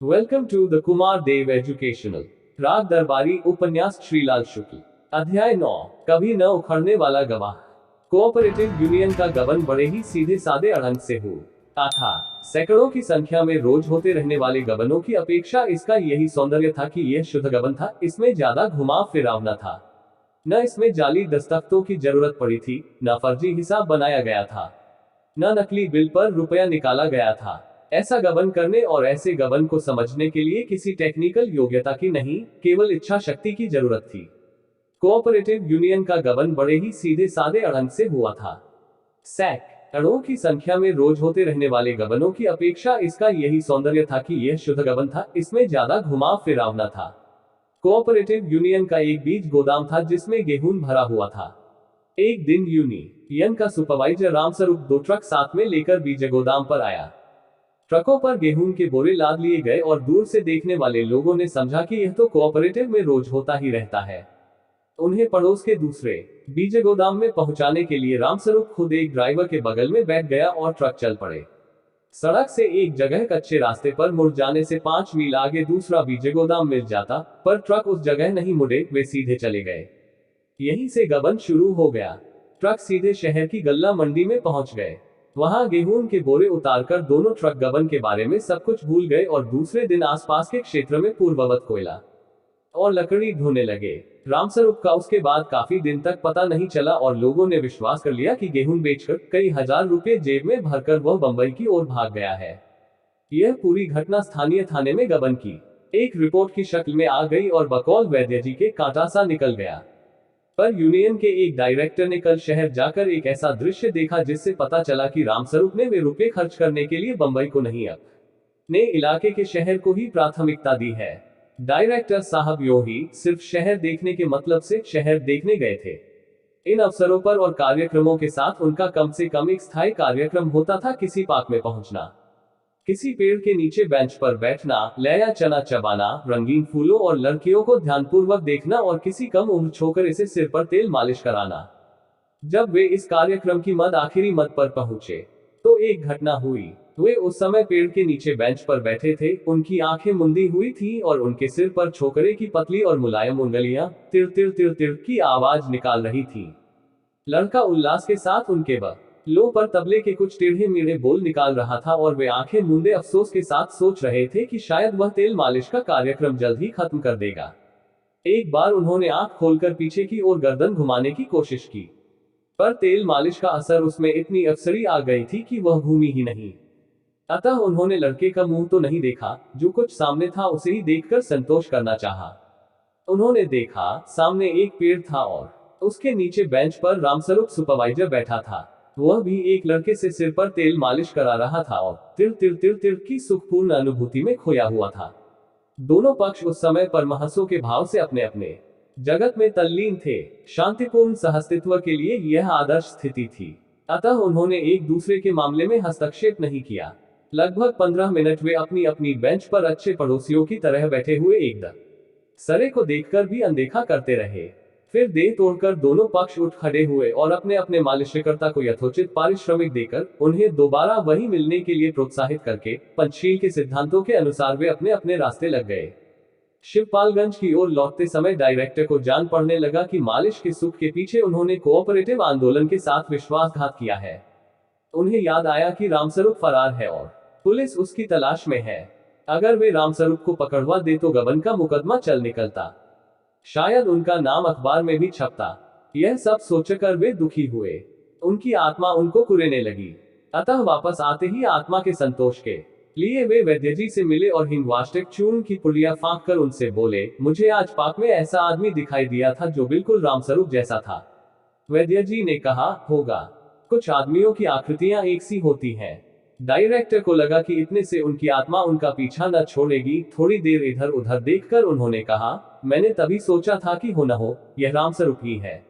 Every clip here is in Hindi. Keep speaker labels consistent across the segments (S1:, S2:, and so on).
S1: Welcome to the Kumar Dev educational. Raag Darbari उपन्यास श्रीलाल शुक्ल। अध्याय 9। कभी न उखड़ने वाला गवाह। कोऑपरेटिव यूनियन का गबन बड़े ही सीधे सादे अढ़ंग से हुआ था। सैकड़ों की संख्या में रोज होते रहने वाले गबनों की अपेक्षा इसका यही सौंदर्य था कि यह शुद्ध गबन था। इसमें ज्यादा घुमाव फिराव न था, न इसमें जाली दस्तखतों की जरूरत पड़ी थी, न फर्जी हिसाब बनाया गया था, न नकली बिल पर रुपया निकाला गया था। ऐसा गबन करने और ऐसे गबन को समझने के लिए किसी टेक्निकल योग्यता की नहीं, केवल इच्छा शक्ति की जरूरत थी। कोऑपरेटिव यूनियन का गबन बड़े ही सीधे सादे अढ़ंग से हुआ था। सैकड़ों की संख्या में रोज होते रहने वाले गबनों की अपेक्षा इसका यही सौंदर्य था कि यह शुद्ध गबन था। इसमें ज्यादा घुमाव फिराव न था। कोऑपरेटिव यूनियन का एक बीज गोदाम था जिसमें गेहूं भरा हुआ था। एक दिन यूनियन का सुपरवाइजर रामस्वरूप 2 ट्रक साथ में लेकर बीज गोदाम पर आया। ट्रकों पर गेहूं के बोरे लाद लिए गए और दूर से देखने वाले लोगों ने समझा कि यह तो कोऑपरेटिव में रोज होता ही रहता है। उन्हें पड़ोस के दूसरे बीज गोदाम में पहुंचाने के लिए रामस्वरूप खुद एक ड्राइवर के बगल में बैठ गया और ट्रक चल पड़े। सड़क से एक जगह कच्चे रास्ते पर मुड़ जाने से 5 मील आगे दूसरा बीज गोदाम मिल जाता, पर ट्रक उस जगह नहीं मुड़े, वे सीधे चले गए। यहीं से गबन शुरू हो गया। ट्रक सीधे शहर की गल्ला मंडी में पहुंच गए। वहां गेहूं के बोरे उतारकर दोनों ट्रक गबन के बारे में सब कुछ भूल गए और दूसरे दिन आसपास के क्षेत्र में पूर्ववत कोयला और लकड़ी ढोने लगे। रामस्वरूप का उसके बाद काफी दिन तक पता नहीं चला और लोगों ने विश्वास कर लिया कि गेहूं बेचकर कई हजार रुपए जेब में भरकर वह बंबई की ओर भाग गया है। यह पूरी घटना स्थानीय थाने में गबन की एक रिपोर्ट की शक्ल में आ गई और बकौल वैद्य जी के कांटा सा निकल गया। पर यूनियन के एक डायरेक्टर ने कल शहर जाकर एक ऐसा दृश्य देखा जिससे पता चला कि रामस्वरूप ने वे रुपए खर्च करने के लिए बंबई को नहीं, अपने इलाके के शहर को ही प्राथमिकता दी है। डायरेक्टर साहब यूं ही सिर्फ शहर देखने के मतलब से शहर देखने गए थे। इन अवसरों पर और कार्यक्रमों के साथ उनका कम से कम एक स्थायी कार्यक्रम होता था, किसी पार्क में पहुंचना, किसी पेड़ के नीचे बेंच पर बैठना, लया चना चबाना, रंगीन फूलों और लड़कियों को ध्यानपूर्वक देखना और किसी कम उम्र छोकरे से सिर पर तेल मालिश कराना। जब वे इस कार्यक्रम की आखिरी मद पर पहुंचे तो एक घटना हुई। वे उस समय पेड़ के नीचे बेंच पर बैठे थे, उनकी आंखें मुंदी हुई थी और उनके सिर पर छोकरे की पतली और मुलायम उंगलियां तिर तिर तिर तिर की आवाज निकाल रही थी। लड़का उल्लास के साथ उनके लो पर तबले के कुछ टेढ़े मेढ़े बोल निकाल रहा था और वे आंखें मूंदे अफसोस के साथ सोच रहे थे कि शायद वह तेल मालिश का कार्यक्रम जल्द ही खत्म कर देगा। एक बार उन्होंने आंख खोलकर पीछे की ओर गर्दन घुमाने की कोशिश की, पर तेल मालिश का असर उसमें इतनी अफसरी आ गई थी कि वह घूमी ही नहीं। अतः उन्होंने लड़के का मुंह तो नहीं देखा, जो कुछ सामने था उसे ही देखकर संतोष करना चाहा। उन्होंने देखा, सामने एक पेड़ था और उसके नीचे बेंच पर रामस्वरूप सुपरवाइजर बैठा था। वह भी एक लड़के से सिर पर तेल मालिश करा रहा था और तिर तिर तिर तिर की सुखपूर्ण अनुभूति में खोया हुआ था। दोनों पक्ष उस समय परमहंसों के भाव से अपने अपने जगत में तल्लीन थे। शांतिपूर्ण सहअस्तित्व के लिए यह आदर्श स्थिति थी। अतः उन्होंने एक दूसरे के मामले में हस्तक्षेप नहीं किया। लगभग 15 मिनट वे अपनी अपनी बेंच पर अच्छे पड़ोसियों की तरह बैठे हुए एक सरे को देखकर भी अनदेखा करते रहे। फिर देह तोड़कर दोनों पक्ष उठ खड़े हुए और अपने अपने मालिशकर्ता को यथोचित पारिश्रमिक देकर उन्हें दोबारा वही मिलने के लिए प्रोत्साहित करके पंचशील के सिद्धांतों के अनुसार वे अपने अपने रास्ते लग गए। शिवपालगंज की ओर लौटते समय डायरेक्टर को जान पड़ने लगा कि मालिश के सुख के पीछे उन्होंने कोऑपरेटिव आंदोलन के साथ विश्वासघात किया है। उन्हें याद आया कि रामस्वरूप फरार है और पुलिस उसकी तलाश में है। अगर वे रामस्वरूप को पकड़वा दे तो गबन का मुकदमा चल निकलता, शायद उनका नाम अखबार में भी छपता। यह सब सोचकर वे दुखी हुए। उनकी आत्मा उनको कुरेने लगी। अतः वापस आते ही आत्मा के संतोष के लिए वे वैद्य जी से मिले और हिंगवाष्टिक चूर्ण की पुड़िया फाँक कर उनसे बोले, मुझे आज पार्क में ऐसा आदमी दिखाई दिया था जो बिल्कुल रामस्वरूप जैसा था। वैद्य जी ने कहा, होगा, कुछ आदमियों की आकृतियां एक सी होती हैं। डायरेक्टर को लगा कि इतने से उनकी आत्मा उनका पीछा न छोड़ेगी। थोड़ी देर इधर उधर देखकर उन्होंने कहा, मैंने तभी सोचा था कि हो न हो यह रामस्वरूप ही है।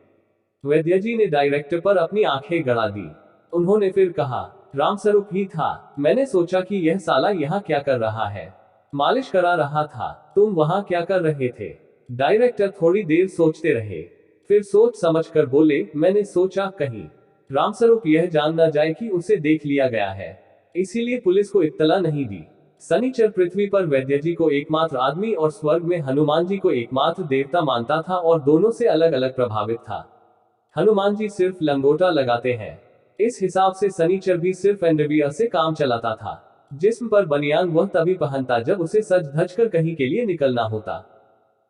S1: वैद्य जी ने डायरेक्टर पर अपनी आंखें गड़ा दी। उन्होंने फिर कहा, रामस्वरूप ही था। मैंने सोचा कि यह साला यहाँ क्या कर रहा है। मालिश करा रहा था। तुम वहां क्या कर रहे थे? डायरेक्टर थोड़ी देर सोचते रहे, फिर सोच समझकर बोले, मैंने सोचा कहीं रामस्वरूप यह जान न जाए कि उसे देख लिया गया है, इसीलिए पुलिस को इत्तला नहीं दी। शनिचर पृथ्वी पर वैद्य जी को एकमात्र आदमी और स्वर्ग में हनुमान जी को एकमात्र देवता मानता था और दोनों से अलग अलग प्रभावित था। हनुमान जी सिर्फ लंगोटा लगाते हैं, इस हिसाब से शनिचर भी सिर्फ अंडरवियर से काम चलाता था। जिस्म पर बनियान वह तभी पहनता जब उसे सज धज कर कहीं के लिए निकलना होता।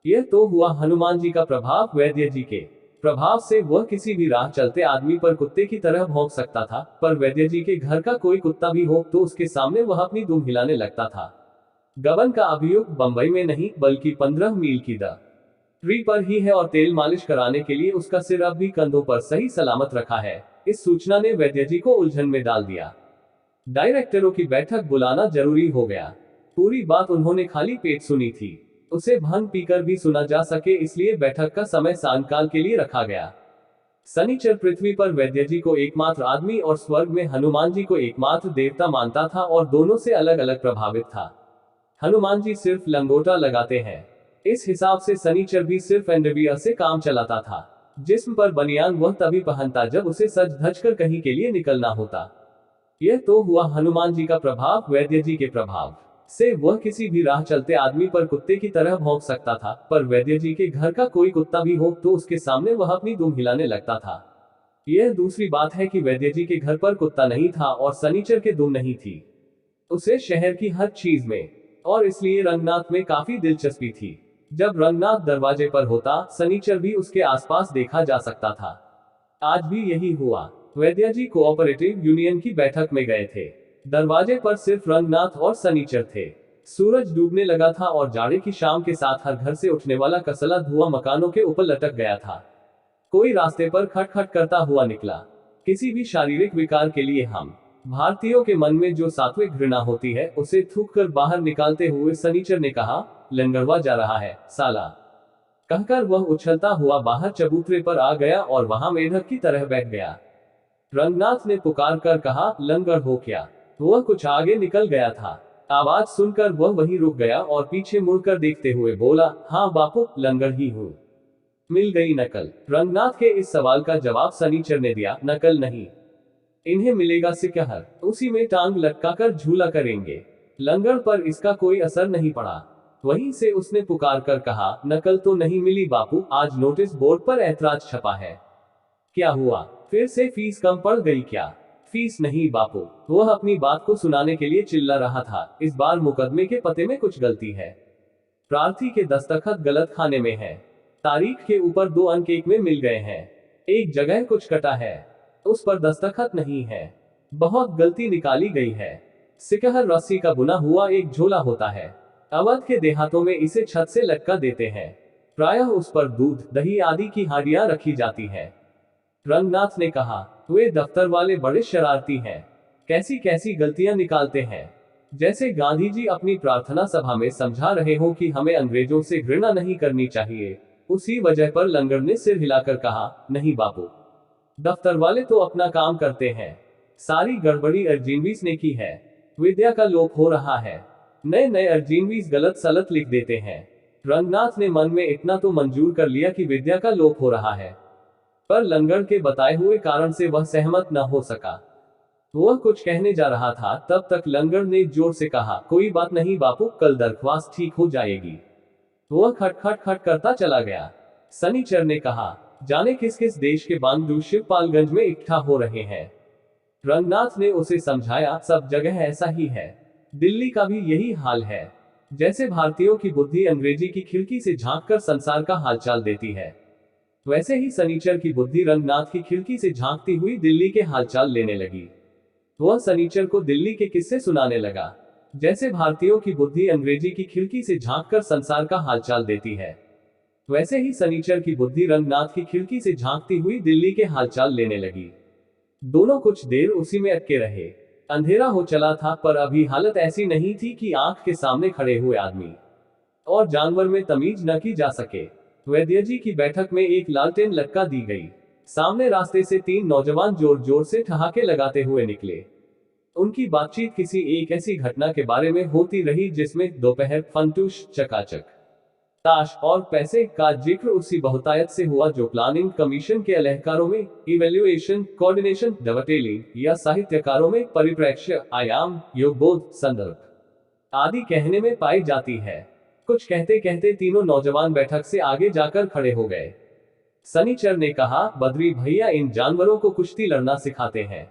S1: यह तो हुआ हनुमान जी का प्रभाव। वैद्य जी के प्रभाव से वह किसी भी राह चलते आदमी पर कुत्ते की तरह भौंक सकता था, पर वैद्य जी के घर का कोई कुत्ता भी हो तो उसके सामने वह अपनी दुम हिलाने लगता था। गबन का अभियुक्त बंबई में नहीं बल्कि 15 मील की दूरी पर ही है और तेल मालिश कराने के लिए उसका सिर अब भी कंधों पर सही सलामत रखा है। इस सूचना ने वैद्य जी को उलझन में डाल दिया। डायरेक्टरों की बैठक बुलाना जरूरी हो गया। पूरी बात उन्होंने खाली पेट सुनी थी, उसे भंग पीकर भी सुना जा सके, इसलिए बैठक का समय सायंकाल के लिए रखा गया। शनिचर पृथ्वी पर वैद्य जी को एकमात्र आदमी और स्वर्ग में हनुमान जी को एकमात्र देवता मानता था और दोनों से अलग अलग प्रभावित था। हनुमान जी सिर्फ लंगोटा लगाते हैं, इस हिसाब से शनिचर भी सिर्फ अंडरवियर से काम चलाता था। जिस्म पर बनियान वह तभी पहनता जब उसे सज धज कर कहीं के लिए निकलना होता। यह तो हुआ हनुमान जी का प्रभाव। वैद्य जी के प्रभाव से वह किसी भी राह चलते आदमी पर कुत्ते की तरह भौंक सकता था, पर वैद्य जी के घर का कोई कुत्ता भी हो तो उसके सामने वह अपनी दुम हिलाने लगता था। यह दूसरी बात है कि वैद्य जी के घर पर कुत्ता नहीं था और शनिचर के दुम नहीं थी उसे शहर की हर चीज में, और इसलिए रंगनाथ में काफी दिलचस्पी थी। जब रंगनाथ दरवाजे पर होता शनिचर भी उसके आसपास देखा जा सकता था। आज भी यही हुआ। वैद्य जी कोऑपरेटिव यूनियन की बैठक में गए थे। दरवाजे पर सिर्फ रंगनाथ और शनिचर थे। सूरज डूबने लगा था और जाड़े की शाम के साथ हर घर से उठने वाला कसला धुआं मकानों के ऊपर लटक गया था। कोई रास्ते पर खटखट करता हुआ निकला। किसी भी शारीरिक विकार के लिए हम भारतीयों के मन में जो सात्विक घृणा होती है उसे थूक कर बाहर निकालते हुए शनिचर ने कहा, लंगड़वा जा रहा है साला। कहकर वह उछलता हुआ बाहर चबूतरे पर आ गया और वहां मेढक की तरह बैठ गया। रंगनाथ ने पुकार कर कहा, लंगड़ हो क्या? वह कुछ आगे निकल गया था। आवाज सुनकर वह वहीं रुक गया और पीछे मुड़कर देखते हुए बोला, हाँ बापू, लंगड़ ही हूँ। मिल गई नकल। रंगनाथ के इस सवाल का जवाब शनिचर ने दिया, नकल नहीं, इन्हें मिलेगा सिकहर, उसी में टांग लटकाकर झूला करेंगे। लंगड़ पर इसका कोई असर नहीं पड़ा। वहीं से उसने पुकार कर कहा, नकल तो नहीं मिली बापू, आज नोटिस बोर्ड पर ऐतराज छपा है। क्या हुआ? फिर से फीस कम पड़ गई क्या? फीस नहीं बापू, वह अपनी बात को सुनाने के लिए चिल्ला रहा था। इस बार मुकदमे के पते में कुछ गलती है। प्रार्थी के दस्तखत गलत खाने में है। तारीख के ऊपर 2 अंक एक में मिल गए हैं। एक जगह कुछ कटा है, उस पर दस्तखत नहीं है। बहुत गलती निकाली गई है। सिकहर रस्सी का बुना हुआ एक झोला होता है। अवध के देहातों में इसे छत से लटका देते हैं। प्रायः उस पर दूध, दही आदि की हांडियां रखी जाती हैं। रंगनाथ ने कहा, वे दफ्तर वाले बड़े शरारती हैं, कैसी कैसी गलतियां निकालते हैं। जैसे गांधी जी अपनी प्रार्थना सभा में समझा रहे हो कि हमें अंग्रेजों से घृणा नहीं करनी चाहिए, उसी वजह पर लंगड़ ने सिर हिलाकर कहा, नहीं बापू, दफ्तर वाले तो अपना काम करते हैं, सारी गड़बड़ी अर्जीनवीस ने की है। विद्या का लोप हो रहा है, नए नए अर्जीनवीस गलत सलत लिख देते हैं। रंगनाथ ने मन में इतना तो मंजूर कर लिया कि विद्या का लोप हो रहा है, पर लंगड़ के बताए हुए कारण से वह सहमत न हो सका। वह कुछ कहने जा रहा था, तब तक लंगड़ ने जोर से कहा, कोई बात नहीं बापू, कल दरख्वास्त ठीक हो जाएगी। वह खटखट खट करता चला गया। शनिचर ने कहा, जाने किस किस देश के बांग्लू शिवपालगंज में इकट्ठा हो रहे हैं। रंगनाथ ने उसे समझाया, सब जगह ऐसा ही है, दिल्ली का भी यही हाल है। जैसे भारतीयों की बुद्धि अंग्रेजी की खिड़की से झांककर संसार का हालचाल देती है, वैसे ही शनिचर की बुद्धि रंगनाथ की खिड़की से झांकती हुई दिल्ली के हालचाल लेने लगी। वह शनिचर को दिल्ली के किस्से सुनाने लगा। जैसे भारतीयों की बुद्धि अंग्रेजी की खिड़की से झांककर संसार का हालचाल देती है, वैसे ही शनिचर की बुद्धि रंगनाथ की खिड़की से झांकती हुई दिल्ली के हालचाल लेने लगी। दोनों कुछ देर उसी में अटके रहे। अंधेरा हो चला था, पर अभी हालत ऐसी नहीं थी कि आंख के सामने खड़े हुए आदमी और जानवर में तमीज न की जा सके। वैद्य जी की बैठक में एक लालटेन लटका दी गई। सामने रास्ते से 3 नौजवान जोर जोर से ठहाके लगाते हुए निकले। उनकी बातचीत किसी एक ऐसी घटना के बारे में होती रही जिसमें दोपहर फंटूश, चकाचक, ताश और पैसे का जिक्र उसी बहुतायत से हुआ जो प्लानिंग कमीशन के अलहकारों में इवेल्युएशन, कोऑर्डिनेशन, डवटेलिंग या साहित्यकारों में परिप्रेक्ष्य, आयाम, योगबोध, संदर्भ आदि कहने में पाई जाती है। कुछ कहते कहते तीनों नौजवान बैठक से आगे जाकर खड़े हो गए। सनीचर ने कहा, बद्री भैया इन जानवरों को कुश्ती लड़ना सिखाते हैं।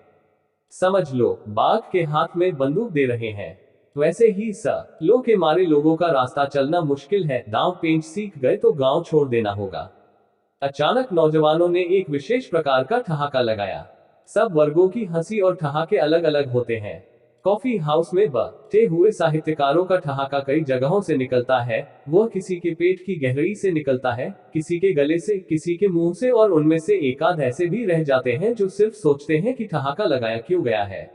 S1: समझ लो, बाघ के हाथ में बंदूक दे रहे हैं। वैसे ही लो के मारे लोगों का रास्ता चलना मुश्किल है, दांव पेंच सीख गए तो गांव छोड़ देना होगा। अचानक नौजवानों ने एक विशेष प्रकार का ठहाका लगाया। सब वर्गों की हंसी और ठहाके अलग अलग होते हैं। कॉफी हाउस में बैठे हुए साहित्यकारों का ठहाका कई जगहों से निकलता है। वह किसी के पेट की गहराई से निकलता है, किसी के गले से, किसी के मुंह से, और उनमें से एकाध ऐसे भी रह जाते हैं जो सिर्फ सोचते हैं कि ठहाका लगाया क्यों गया है।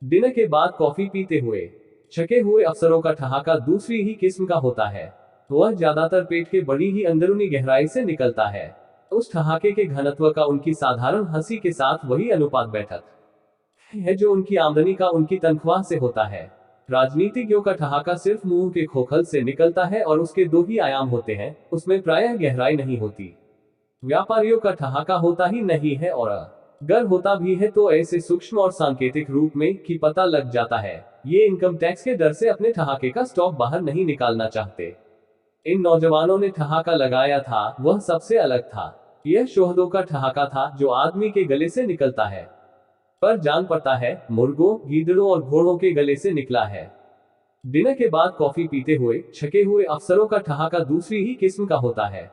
S1: डिनर के बाद कॉफी पीते हुए छके हुए अफसरों का ठहाका दूसरी ही किस्म का होता है। वह ज्यादातर पेट के बड़ी ही अंदरूनी गहराई से निकलता है। उस ठहाके के घनत्व का उनकी साधारण हंसी के साथ वही अनुपात बैठक है जो उनकी आमदनी का उनकी तनख्वाह से होता है। राजनीतिज्ञों का ठहाका सिर्फ मुंह के खोखल से निकलता है और उसके दो ही आयाम होते हैं, उसमें प्रायः गहराई नहीं होती। व्यापारियों का ठहाका होता ही नहीं है, और अगर होता भी है तो ऐसे सूक्ष्म और सांकेतिक रूप में कि पता लग जाता है ये इनकम टैक्स के डर से अपने ठहाके का स्टॉक बाहर नहीं निकालना चाहते। इन नौजवानों ने ठहाका लगाया था, वह सबसे अलग था। यह शोहदों का ठहाका था जो आदमी के गले से निकलता है, पर जान पड़ता है मुर्गों, गीदड़ों और घोड़ों के गले से निकला है। डिनर के बाद कॉफी पीते हुए छके हुए अफसरों का ठहाका दूसरी ही किस्म का होता है।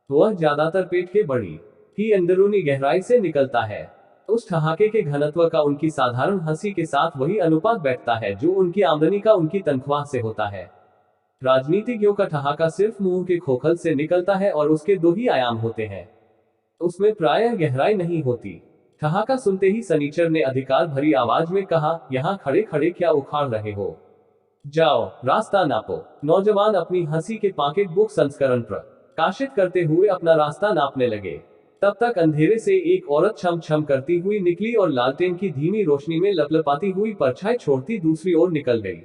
S1: वह ज्यादातर पेट के बड़ी ही अंदरूनी गहराई से निकलता है। उस ठहाके के घनत्व का उनकी साधारण हंसी के साथ वही अनुपात बैठता है जो उनकी आमदनी का उनकी तनख्वाह से होता है। राजनीतिज्ञों का ठहाका सिर्फ मुंह के खोखल से निकलता है और उसके दो ही आयाम होते हैं, उसमें प्रायः गहराई नहीं होती। ठहाका सुनते ही सनीचर ने अधिकार भरी आवाज में कहा, यहाँ खड़े खड़े क्या उखाड़ रहे हो? जाओ, रास्ता नापो। नौजवान अपनी हंसी के पॉकेट बुक संस्करण प्रकाशित करते हुए अपना रास्ता नापने लगे। तब तक अंधेरे से एक औरत छम छम करती हुई निकली और लालटेन की धीमी रोशनी में लपलपाती हुई परछाई छोड़ती दूसरी ओर निकल गई।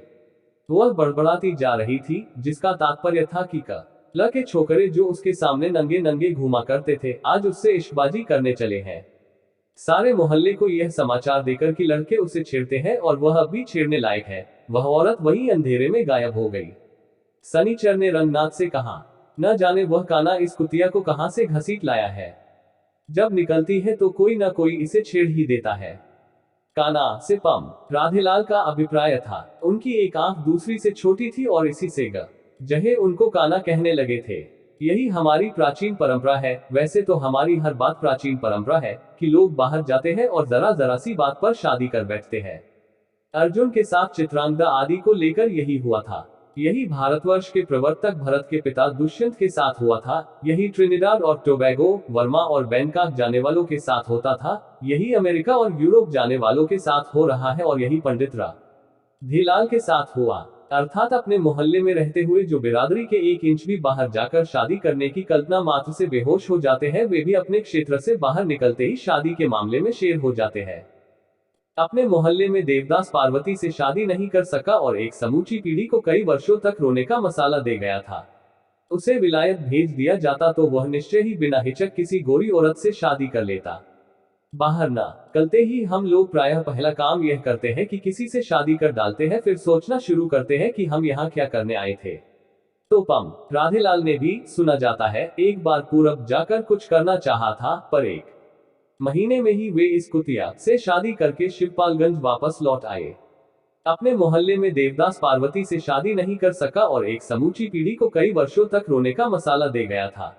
S1: वह बड़बड़ाती जा रही थी, जिसका तात्पर्य था कि ल के छोकरे जो उसके सामने नंगे नंगे घूमा करते थे, आज उससे इश्कबाजी करने चले हैं। सारे मोहल्ले को यह समाचार देकर कि लड़के उसे छेड़ते हैं और वह अब भी छेड़ने लायक है, वह औरत वही अंधेरे में गायब हो गई। सनीचर ने रंगनाथ से कहा, न जाने वह काना इस कुतिया को कहां से घसीट लाया है। जब निकलती है तो कोई न कोई इसे छेड़ ही देता है। काना से पम राधेलाल का अभिप्राय था। उनकी एक आंख दूसरी से छोटी थी और इसी से जहे उनको काना कहने लगे थे। यही हमारी प्राचीन परंपरा है। वैसे तो हमारी हर बात प्राचीन परंपरा है कि लोग बाहर जाते हैं और जरा जरा सी बात पर शादी कर बैठते हैं। अर्जुन के साथ चित्रांगदा आदि को लेकर यही हुआ था। यही भारतवर्ष के प्रवर्तक भरत के पिता दुष्यंत के साथ हुआ था। यही ट्रिनिडाद और टोबैगो, वर्मा और बैंकॉक जाने वालों के साथ होता था। यही अमेरिका और यूरोप जाने वालों के साथ हो रहा है, और यही पंडित राधेलाल के साथ हुआ। अर्थात अपने मोहल्ले में रहते हुए जो बिरादरी के 1 इंच भी बाहर जाकर शादी करने की कल्पना मात्र से बेहोश हो जाते हैं, वे भी अपने क्षेत्र से बाहर निकलते ही शादी के मामले में शेर हो जाते हैं। अपने मोहल्ले में देवदास पार्वती से शादी नहीं कर सका और एक समूची पीढ़ी को कई वर्षों तक रोने का मसाला दे गया था। उसे विलायत भेज दिया जाता तो वह निश्चय ही बिना हिचक किसी गोरी औरत से शादी कर लेता। बाहर ना निकलते ही हम लोग प्रायः पहला काम यह करते हैं कि किसी से शादी कर डालते हैं, फिर सोचना शुरू करते हैं कि हम यहाँ क्या करने आए थे। तो पम राधेलाल ने भी, सुना जाता है, एक बार पूरब जाकर कुछ करना चाहा था, पर 1 महीने में ही वे इस कुतिया से शादी करके शिवपालगंज वापस लौट आए। अपने मोहल्ले में देवदास पार्वती से शादी नहीं कर सका और एक समूची पीढ़ी को कई वर्षों तक रोने का मसाला दे गया था।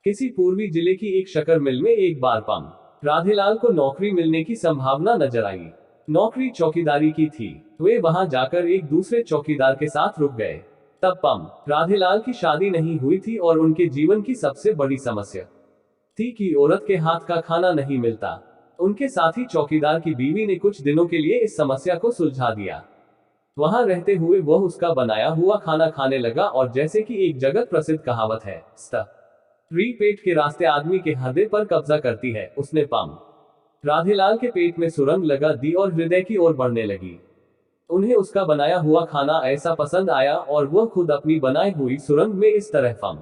S1: किसी पूर्वी जिले की एक शक्कर मिल में एक बार पम राधेलाल को नौकरी मिलने की संभावना नजर आई। नौकरी चौकीदारी की थी। वे वहां जाकर एक दूसरे चौकीदार के साथ रुक गए। तब पम राधेलाल की शादी नहीं हुई थी और उनके जीवन की सबसे बड़ी समस्या थी कि औरत के हाथ का खाना नहीं मिलता। उनके साथी चौकीदार की बीवी ने कुछ दिनों के लिए इस समस्या को सुलझा दिया। वहां रहते हुए वह उसका बनाया हुआ खाना खाने लगा, और जैसे कि एक जगत प्रसिद्ध कहावत है, पेट के रास्ते आदमी के हृदय पर कब्जा करती है, उसने पम राधेलाल के पेट में सुरंग लगा दी और हृदय की ओर बढ़ने लगी। उन्हें उसका बनाया हुआ खाना ऐसा पसंद आया और वह खुद अपनी बनाई हुई सुरंग में इस तरह फम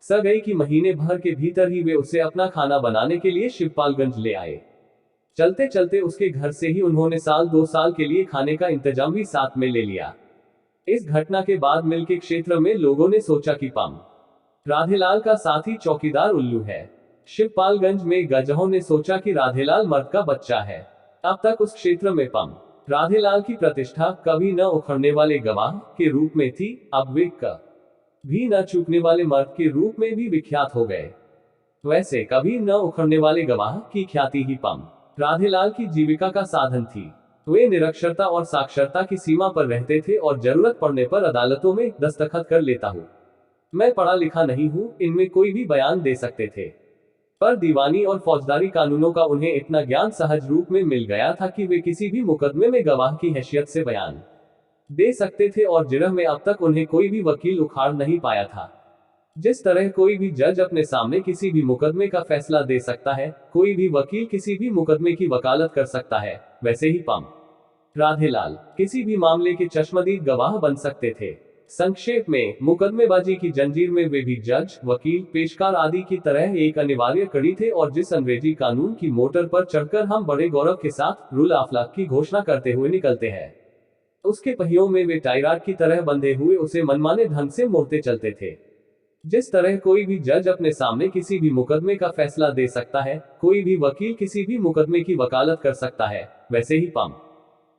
S1: स गई कि महीने भर के भीतर ही वे उसे अपना खाना बनाने के लिए शिवपालगंज ले आए। चलते चलते उसके घर से ही उन्होंने 1-2 साल के लिए खाने का इंतजाम भी साथ में ले लिया। इस घटना के बाद मिल के क्षेत्र में लोगों ने सोचा कि पम राधेलाल का साथी चौकीदार उल्लू है। शिवपालगंज में गजहों ने सोचा कि राधेलाल मर्द का बच्चा है। अब तक उस क्षेत्र में पम राधेलाल की प्रतिष्ठा कभी न उखड़ने वाले गवाह के रूप में थी, अब वे कभी न चूकने वाले मर्द के रूप में भी विख्यात हो गए। वैसे कभी न उखड़ने वाले गवाह की ख्याति ही पम राधेलाल की जीविका का साधन थी। वे निरक्षरता और साक्षरता की सीमा पर रहते थे और जरूरत पड़ने पर अदालतों में दस्तखत कर लेता हूँ। मैं पढ़ा लिखा नहीं हूँ, इनमें कोई भी बयान दे सकते थे। पर दीवानी और फौजदारी कानूनों का उन्हें इतना ज्ञान सहज रूप में मिल गया था कि वे किसी भी मुकदमे में गवाह की हैसियत से बयान दे सकते थे और जिरह में अब तक उन्हें कोई भी वकील उखाड़ नहीं पाया था। जिस तरह कोई भी जज अपने सामने किसी भी मुकदमे का फैसला दे सकता है, कोई भी वकील किसी भी मुकदमे की वकालत कर सकता है, वैसे ही पम राधेलाल किसी भी मामले के चश्मदीद गवाह बन सकते थे। संक्षेप में, मुकदमेबाजी की जंजीर में वे भी जज, वकील, पेशकार आदि की तरह एक अनिवार्य कड़ी थे और जिस अंग्रेजी कानून की मोटर पर चढ़कर हम बड़े गौरव के साथ रूल ऑफ लॉ की घोषणा करते हुए निकलते हैं, उसके पहियों में वे टाइराड की तरह बंधे हुए उसे मनमाने ढंग से मोड़ते चलते थे। जिस तरह कोई भी जज अपने सामने किसी भी मुकदमे का फैसला दे सकता है, कोई भी वकील किसी भी मुकदमे की वकालत कर सकता है, वैसे ही पम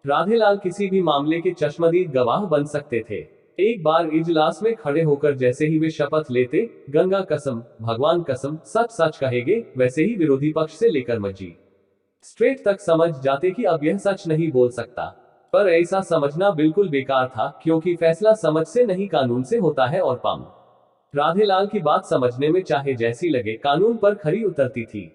S1: राधेलाल किसी भी मामले के चश्मदीद गवाह बन सकते थे। एक बार इजलास में खड़े होकर जैसे ही वे शपथ लेते, गंगा कसम, भगवान कसम, सच सच कहेंगे, वैसे ही विरोधी पक्ष से लेकर मजिस्ट्रेट तक समझ जाते कि अब यह सच नहीं बोल सकता। पर ऐसा समझना बिल्कुल बेकार था, क्योंकि फैसला समझ से नहीं कानून से होता है और पम राधेलाल की बात समझने में चाहे जैसी लगे, कानून पर खरी उतरती थी।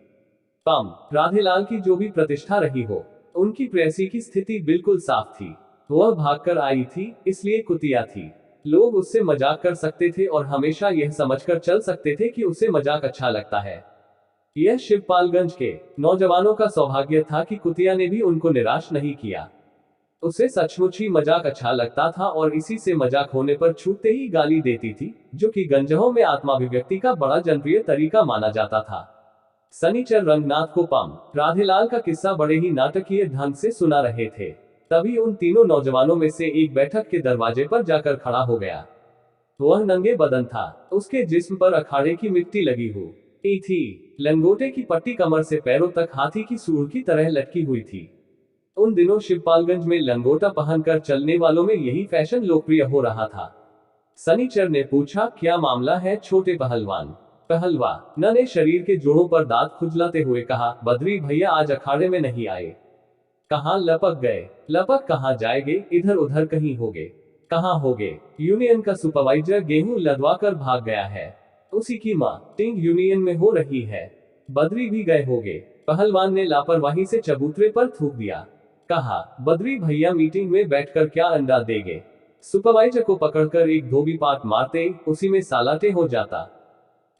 S1: पम राधेलाल की जो भी प्रतिष्ठा रही हो, उनकी प्रेयसी की स्थिति बिल्कुल साफ थी। वह भागकर आई थी, इसलिए कुतिया थी। लोग उससे मजाक कर सकते थे और हमेशा यह समझकर चल सकते थे कि उसे मजाक अच्छा लगता है। यह शिवपालगंज के नौजवानों का सौभाग्य था कि कुतिया ने भी उनको निराश नहीं किया। उसे सचमुच ही मजाक अच्छा लगता था और इसी से मजाक होने पर छूटते ही गाली देती थी, जो कि गंजहों में आत्माभिव्यक्ति का बड़ा जनप्रिय तरीका माना जाता था। सनीचर रंगनाथ को पम राधेलाल का किस्सा बड़े ही नाटकीय ढंग से सुना रहे थे। तभी उन तीनों नौजवानों में से एक बैठक के दरवाजे पर जाकर खड़ा हो गया। वह नंगे बदन था, उसके जिस्म पर अखाड़े की मिट्टी लगी हुई थी। लंगोटे की पट्टी कमर से पैरों तक हाथी की सूंड की तरह लटकी हुई थी। उन दिनों शिवपालगंज में लंगोटा पहनकर चलने वालों में यही फैशन लोकप्रिय हो रहा था। सनीचर ने पूछा, क्या मामला है छोटे पहलवान? पहलवान ने शरीर के जोड़ों पर दांत खुजलाते हुए कहा, बद्री भैया आज अखाड़े में नहीं आए। कहाँ लपक गए? लपक कहाँ जाएंगे, इधर उधर कहीं होगे। कहाँ होगे? यूनियन का सुपरवाइजर गेहूं लदवा कर भाग गया है, उसी की मीटिंग यूनियन में हो रही है। बद्री भी गए होगे। पहलवान ने लापरवाही से चबूतरे पर थूक दिया। कहा, बद्री भैया मीटिंग में बैठकर क्या अंडा देंगे? सुपरवाइजर को पकड़कर एक धोबी पाट मारते, उसी में सालाटे हो जाता।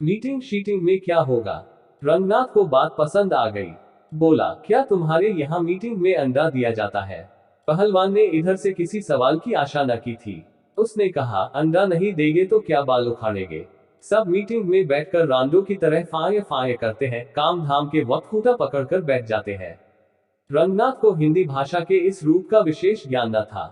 S1: मीटिंग शीटिंग में क्या होगा? रंगनाथ को बात पसंद आ गई। बोला, क्या तुम्हारे यहाँ मीटिंग में अंडा दिया जाता है? पहलवान ने इधर से किसी सवाल की आशा न की थी। उसने कहा, अंडा नहीं देंगे तो क्या बाल उखाड़ेंगे? सब मीटिंग में बैठकर रांडों की तरह फाये फाये करते हैं, काम धाम के वक्त खूंटा पकड़कर बैठ जाते हैं। रंगनाथ को हिंदी भाषा के इस रूप का विशेष ज्ञान न था।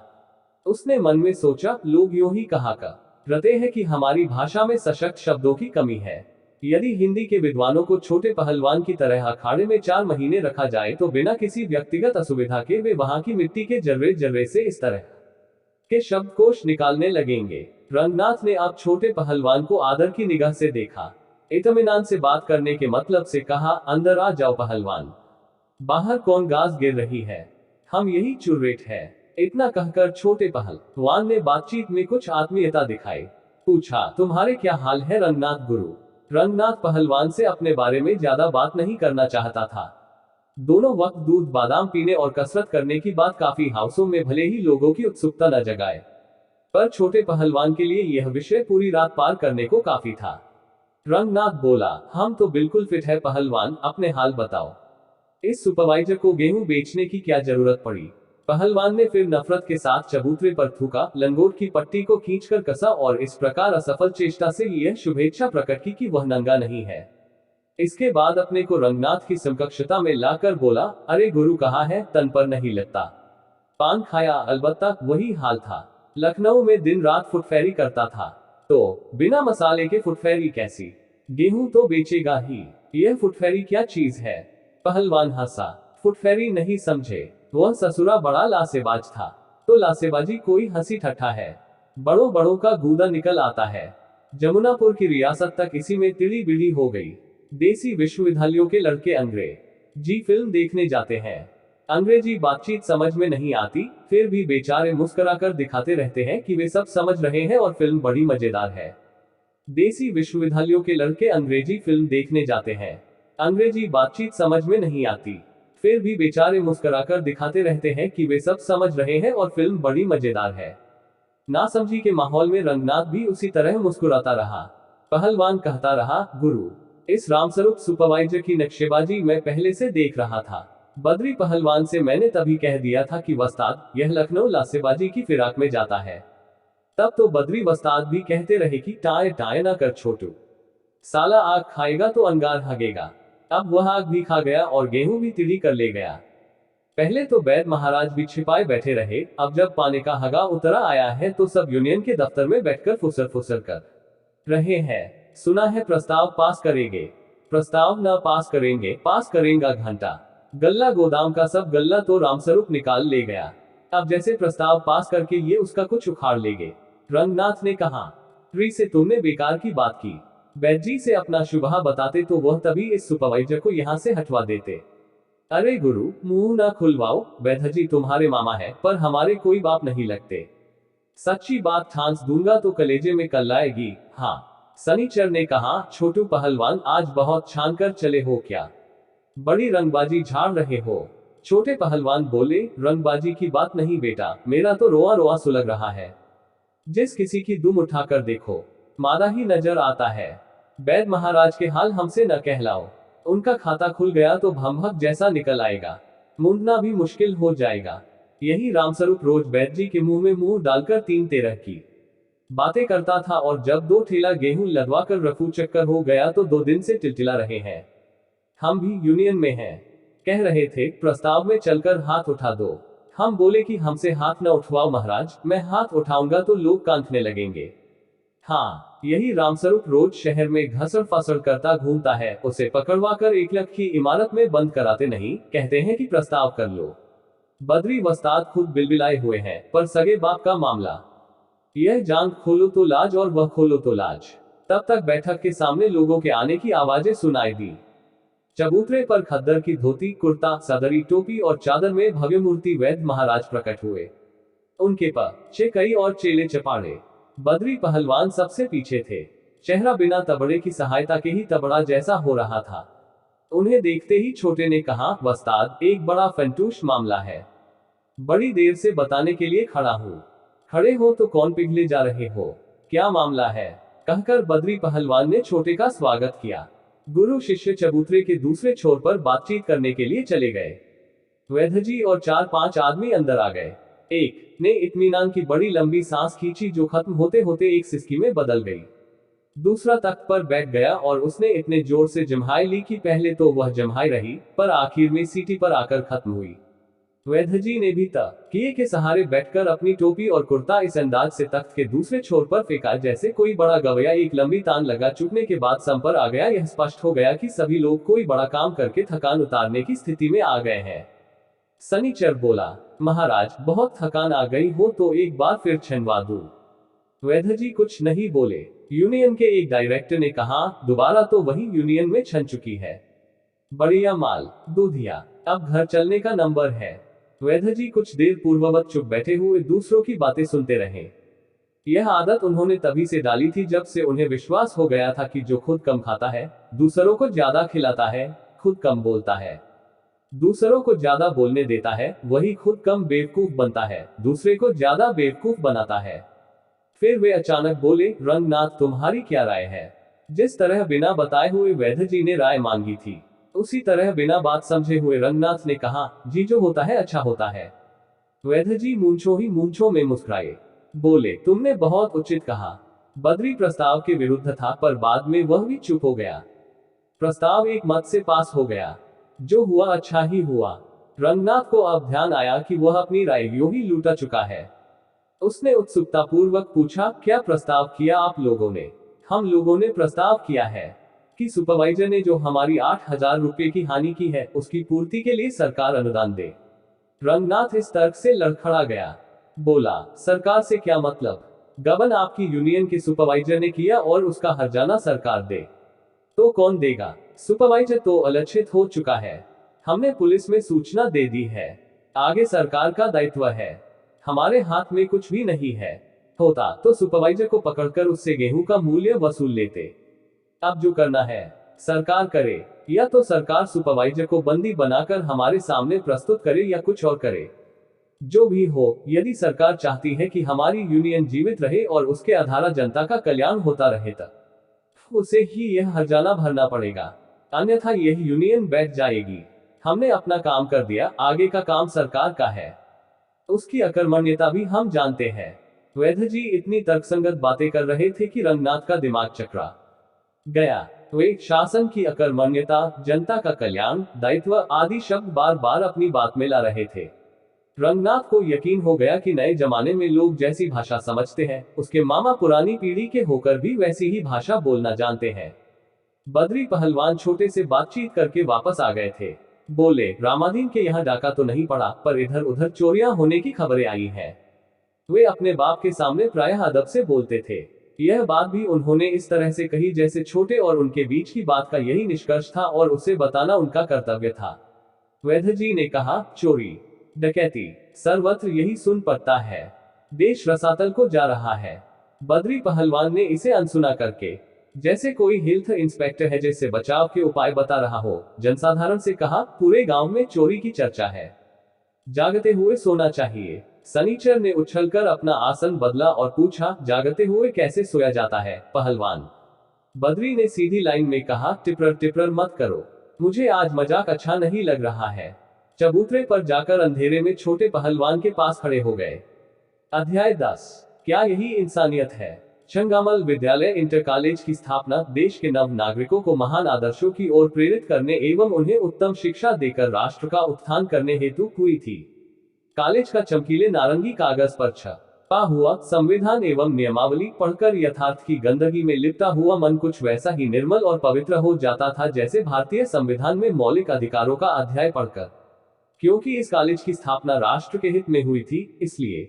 S1: उसने मन में सोचा, लोग यूं ही कहा करते हैं कि हमारी भाषा में सशक्त शब्दों की कमी है। यदि हिंदी के विद्वानों को छोटे पहलवान की तरह अखाड़े में 4 महीने रखा जाए तो बिना किसी व्यक्तिगत असुविधा के वे वहां की मिट्टी के जर्रे जर्रे से इस तरह के शब्दकोश निकालने लगेंगे। रंगनाथ ने अब छोटे पहलवान को आदर की निगाह से देखा। इत्मीनान से बात करने के मतलब से कहा, अंदर आ जाओ पहलवान। बाहर कौन गाज गिर रही है? हम यही चुर्रेट है। इतना कहकर छोटे पहलवान ने बातचीत में कुछ आत्मीयता दिखाई। पूछा, तुम्हारे क्या हाल है रंगनाथ गुरु? रंगनाथ पहलवान से अपने बारे में ज्यादा बात नहीं करना चाहता था। दोनों वक्त दूध बादाम पीने और कसरत करने की बात काफी हाउसों में भले ही लोगों की उत्सुकता न जगाए, पर छोटे पहलवान के लिए यह विषय पूरी रात पार करने को काफी था। रंगनाथ बोला, हम तो बिल्कुल फिट है पहलवान, अपने हाल बताओ। इस सुपरवाइजर को गेहूं बेचने की क्या जरूरत पड़ी? पहलवान ने फिर नफरत के साथ चबूतरे पर थूका, लंगोट की पट्टी को खींचकर कसा और इस प्रकार असफल चेष्टा से यह शुभेच्छा प्रकट की कि वह नंगा नहीं है। इसके बाद अपने को रंगनाथ की समकक्षता में लाकर बोला, अरे गुरु कहाँ है, तन पर नहीं लगता। पान खाया? अलबत्ता, वही हाल था। लखनऊ में दिन रात फुटफेरी करता था, तो बिना मसाले के फुटफेरी कैसी? गेहूं तो बेचेगा ही, यह फुटफेरी क्या चीज है? पहलवान हंसा। फुटफेरी नहीं समझे, वह ससुरा बड़ा लासेबाज था। तो लासेबाजी कोई हंसी ठट्ठा है? बड़ों बड़ों का गूदा निकल आता है। जमुनापुर की रियासत तक इसी में तिड़ी बिड़ी हो गई। देसी विश्वविद्यालयों के लड़के अंग्रेजी फिल्म देखने जाते हैं। अंग्रेजी बातचीत समझ में नहीं आती, फिर भी बेचारे मुस्कुराकर दिखाते रहते हैं कि वे सब समझ रहे हैं और फिल्म बड़ी मजेदार है। देसी विश्वविद्यालयों के लड़के अंग्रेजी फिल्म देखने जाते हैं। अंग्रेजी बातचीत समझ में नहीं आती, फिर भी बेचारे मुस्कुराकर दिखाते रहते हैं कि वे सब समझ रहे हैं और फिल्म बड़ी मजेदार है। नासमझी के माहौल में रंगनाथ भी उसी तरह मुस्कुराता रहा। पहलवान कहता रहा, गुरु, इस रामस्वरूप सुपरवाइजर की नक्शेबाजी मैं पहले से देख रहा था। बद्री पहलवान से मैंने तभी कह दिया था कि वस्ताद, यह लखनऊ लासेबाजी की फिराक में जाता है। तब तो बद्री वस्ताद भी कहते रहे कि टाय टाय ना कर छोटू, साला आग खाएगा तो अंगार हगेगा। अब वह आग भी खा गया और गेहूं भी तिड़ी कर ले गया। पहले तो वैद महाराज भी छिपाए बैठे रहे, अब जब पानी का हगा उतरा आया है तो सब यूनियन के दफ्तर में बैठकर फुसर फुसर कर रहे हैं। सुना है प्रस्ताव पास करेंगे। प्रस्ताव न पास करेंगे, पास करेंगा घंटा। गल्ला गोदाम का सब गल्ला तो रामस्वरूप निकाल ले गया। अब जैसे प्रस्ताव पास करके ये उसका कुछ उखाड़ लेंगे। रंगनाथ ने कहा, री से तुमने बेकार की बात की। बैजी से अपना शुबहा बताते तो वह तभी इस सुपरवाइजर को यहाँ से हटवा देते। अरे गुरु, मुंह ना खुलवाओ, वैधजी तुम्हारे मामा है पर हमारे कोई बाप नहीं लगते। सच्ची बात ठांस दूंगा तो कलेजे में कल आएगी। हाँ, सनीचर ने कहा, छोटू पहलवान आज बहुत छान कर चले हो क्या? बड़ी रंगबाजी झाड़ रहे हो। छोटे पहलवान बोले, रंगबाजी की बात नहीं बेटा, मेरा तो रोआ रोआ सुलग रहा है। जिस किसी की दुम उठाकर देखो, मादा ही नजर आता है। वैद महाराज के हाल हमसे न कहलाओ। उनका खाता खुल गया तो भमभक जैसा निकल आएगा, मूंदना भी मुश्किल हो जाएगा। यही रामस्वरूप रोज वैद जी के मुंह में मुंह डालकर 3 13 की बातें करता था और जब 2 ठेला गेहूं लदवा कर रफू चक्कर हो गया तो 2 दिन से टिलटिला रहे हैं। हम भी यूनियन में हैं। कह रहे थे प्रस्ताव में चलकर हाथ उठा दो। हम बोले कि हमसे हाथ न उठवाओ महाराज, मैं हाथ उठाऊंगा तो लोग कांखने लगेंगे। हाँ, यही रामस्वरूप रोज शहर में घसड़ फसड़ करता घूमता है, उसे पकड़वा कर 1 लाख की इमारत में बंद कराते नहीं, कहते हैं कि प्रस्ताव कर लो। बद्री वस्ताद खुद बिलबिलाए हुए हैं, पर सगे बाप का मामला। यह जांग खोलो तो लाज और वह खोलो तो लाज। तब तक बैठक के सामने लोगों के आने की आवाजें सुनाई दी। चबूतरे पर खद्दर की धोती, कुर्ता, सदरी टोपी और चादर में भव्य मूर्ति वैद महाराज प्रकट हुए। उनके पीछे कई और चेले चपाड़े। बद्री पहलवान सबसे पीछे थे। चेहरा बिना तबड़े की सहायता के ही तबड़ा जैसा हो रहा था। उन्हें देखते ही छोटे ने कहा, वस्ताद, एक बड़ा फंटूश मामला है। बड़ी देर से बताने के लिए खड़ा हूँ। खड़े हो तो कौन पिघले जा रहे हो? क्या मामला है? कहकर बद्री पहलवान ने छोटे का स्वागत किया। गुरु शिष्य चबूतरे के दूसरे छोर पर बातचीत करने के लिए चले गए। वैधजी और 4 5 आदमी अंदर आ गए। एक ने इत्मीनान की बड़ी लंबी सांस खींची जो खत्म होते होते एक सिसकी में बदल गई। दूसरा तख्त पर बैठ गया और उसने इतने जोर से जम्हाई ली कि पहले तो वह जम्हाई रही, पर आखिर में सीटी पर आकर खत्म हुई। वैधजी ने भी तकिए के सहारे बैठकर अपनी टोपी और कुर्ता इस अंदाज से तख्त के दूसरे छोर पर फेंका जैसे कोई बड़ा गवैया एक लंबी तान लगा चुकने के बाद सम पर आ गया। यह स्पष्ट हो गया कि सभी लोग कोई बड़ा काम करके थकान उतारने की स्थिति में आ गए हैं। सनीचर बोला, महाराज, बहुत थकान आ गई हो तो एक बार फिर छनवा दूं। वैधजी कुछ नहीं बोले। यूनियन के एक डायरेक्टर ने कहा, दोबारा तो वही यूनियन में छन चुकी है। बढ़िया माल, दूधिया, अब घर चलने का नंबर है। वैधजी कुछ देर पूर्ववत चुप बैठे हुए दूसरों की बातें सुनते रहे। यह आदत उन्होंने तभी से डाली थी जब से उन्हें विश्वास हो गया था कि जो खुद कम खाता है, दूसरों को ज्यादा खिलाता है, खुद कम बोलता है, दूसरों को ज्यादा बोलने देता है, वही खुद कम बेवकूफ बनता है, दूसरे को ज्यादा बेवकूफ बनाता है। फिर वे अचानक बोले, रंगनाथ, तुम्हारी क्या राय है? जिस तरह बिना बताए हुए वैधजी ने राय मांगी थी, उसी तरह बिना बात समझे हुए रंगनाथ ने कहा, जी जो होता है अच्छा होता है। वैधजी मूंछों ही मूंछों में मुस्कुराए। बोले, तुमने बहुत उचित कहा। बद्री प्रस्ताव के विरुद्ध था, पर बाद में वह भी चुप हो गया। प्रस्ताव एक मत से पास हो गया। जो हुआ अच्छा ही हुआ। रंगनाथ को अब ध्यान आया कि वह अपनी राय यूं ही लूटा चुका है। उसने उत्सुकतापूर्वक पूछा, क्या प्रस्ताव किया आप लोगों ने? हम लोगों ने प्रस्ताव किया है कि सुपरवाइजर ने जो हमारी 8,000 रुपए की हानि की है उसकी पूर्ति के लिए सरकार अनुदान दे। रंगनाथ इस तर्क से लड़खड़ा गया। बोला, सरकार से क्या मतलब? गबन आपकी यूनियन के सुपरवाइजर ने किया और उसका हर्जाना सरकार दे तो कौन देगा? सुपरवाइजर तो अलक्षित हो चुका है। हमने पुलिस में सूचना दे दी है। आगे सरकार का दायित्व है। हमारे हाथ में कुछ भी नहीं है। होता तो सुपरवाइजर को पकड़कर उससे गेहूं का मूल्य वसूल लेते। अब जो करना है सरकार करे, या तो सरकार सुपरवाइजर को बंदी बनाकर हमारे सामने प्रस्तुत करे या कुछ और करे। जो भी हो, यदि सरकार चाहती है कि हमारी यूनियन जीवित रहे और उसके आधार जनता का कल्याण होता रहे तब उसे ही यह हर्जाना भरना पड़ेगा, अन्यथा यह यूनियन बैठ जाएगी। हमने अपना काम कर दिया, आगे का काम सरकार का है। उसकी अकर्मण्यता भी हम जानते हैं। वैद्य जी इतनी तर्कसंगत बातें कर रहे थे कि रंगनाथ का दिमाग चकरा गया। वे शासन की अकर्मण्यता, जनता का कल्याण, दायित्व आदि शब्द बार बार अपनी बात में ला रहे थे। रंगनाथ को यकीन हो गया कि नए जमाने में लोग जैसी भाषा समझते हैं, उसके मामा पुरानी पीढ़ी के होकर भी वैसी ही भाषा बोलना जानते हैं। बद्री पहलवान छोटे से बातचीत करके वापस आ गए थे। बोले, रामाधीन के यहाँ डाका तो नहीं पड़ा, पर इधर उधर चोरियां होने की खबरें आई हैं। वे अपने बाप के सामने प्रायः अदब से बोलते थे। यह बात भी उन्होंने इस तरह से कही जैसे छोटे और उनके बीच की बात का यही निष्कर्ष था और उसे बताना उनका कर्तव्य था। वैद्य जी ने कहा, चोरी डकैती सर्वत्र यही सुन पड़ता है। देश रसातल को जा रहा है। बद्री पहलवान ने इसे अनसुना करके, जैसे कोई हेल्थ इंस्पेक्टर है जिससे बचाव के उपाय बता रहा हो, जनसाधारण से कहा, पूरे गांव में चोरी की चर्चा है। जागते हुए सोना चाहिए। सनीचर ने उछलकर अपना आसन बदला और पूछा, जागते हुए कैसे सोया जाता है पहलवान? बद्री ने सीधी लाइन में कहा, टिपरर टिपरर मत करो, मुझे आज मजाक अच्छा नहीं लग रहा है। चबूतरे पर जाकर अंधेरे में छोटे पहलवान के पास खड़े हो गए। अध्याय 10। क्या यही इंसानियत है? चंगामल विद्यालय इंटर कॉलेज की स्थापना देश के नव नागरिकों को महान आदर्शों की ओर प्रेरित करने एवं उन्हें उत्तम शिक्षा देकर राष्ट्र का उत्थान करने हेतु हुई थी। कॉलेज का चमकीले नारंगी कागज पर छपा हुआ संविधान एवं नियमावली पढ़कर यथार्थ की गंदगी में लिपटा हुआ मन कुछ वैसा ही निर्मल और पवित्र हो जाता था जैसे भारतीय संविधान में मौलिक अधिकारों का अध्याय पढ़कर। क्योंकि इस कॉलेज की स्थापना राष्ट्र के हित में हुई थी, इसलिए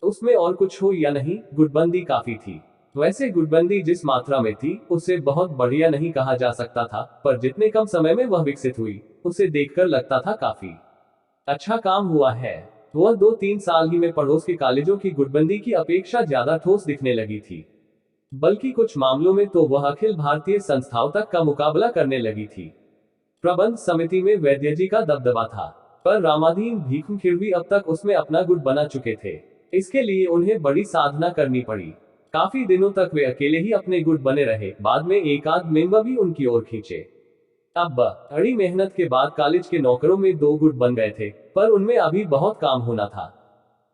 S1: उसमें और कुछ हो या नहीं, गुटबंदी काफी थी। वैसे गुटबंदी जिस मात्रा में थी उसे बहुत बढ़िया नहीं कहा जा सकता था, पर जितने कम समय में वह विकसित हुई उसे देखकर लगता था काफी अच्छा काम हुआ है। वह 2-3 साल ही में पड़ोस के कॉलेजों की गुटबंदी की अपेक्षा ज्यादा ठोस दिखने लगी थी। बल्कि कुछ मामलों में तो वह अखिल भारतीय संस्थाओं तक का मुकाबला करने लगी थी। प्रबंध समिति में वैद्य जी का दबदबा था, पर रामाधीन भीखमखिड़ भी अब तक उसमें अपना गुट बना चुके थे। इसके लिए उन्हें बड़ी साधना करनी पड़ी। काफी दिनों तक वे अकेले ही अपने गुट बने रहे, बाद में एक आध मेंबर भी उनकी ओर खींचे। अब बड़ी मेहनत के बाद कॉलेज के नौकरों में 2 गुट बन गए थे, पर उनमें अभी बहुत काम होना था।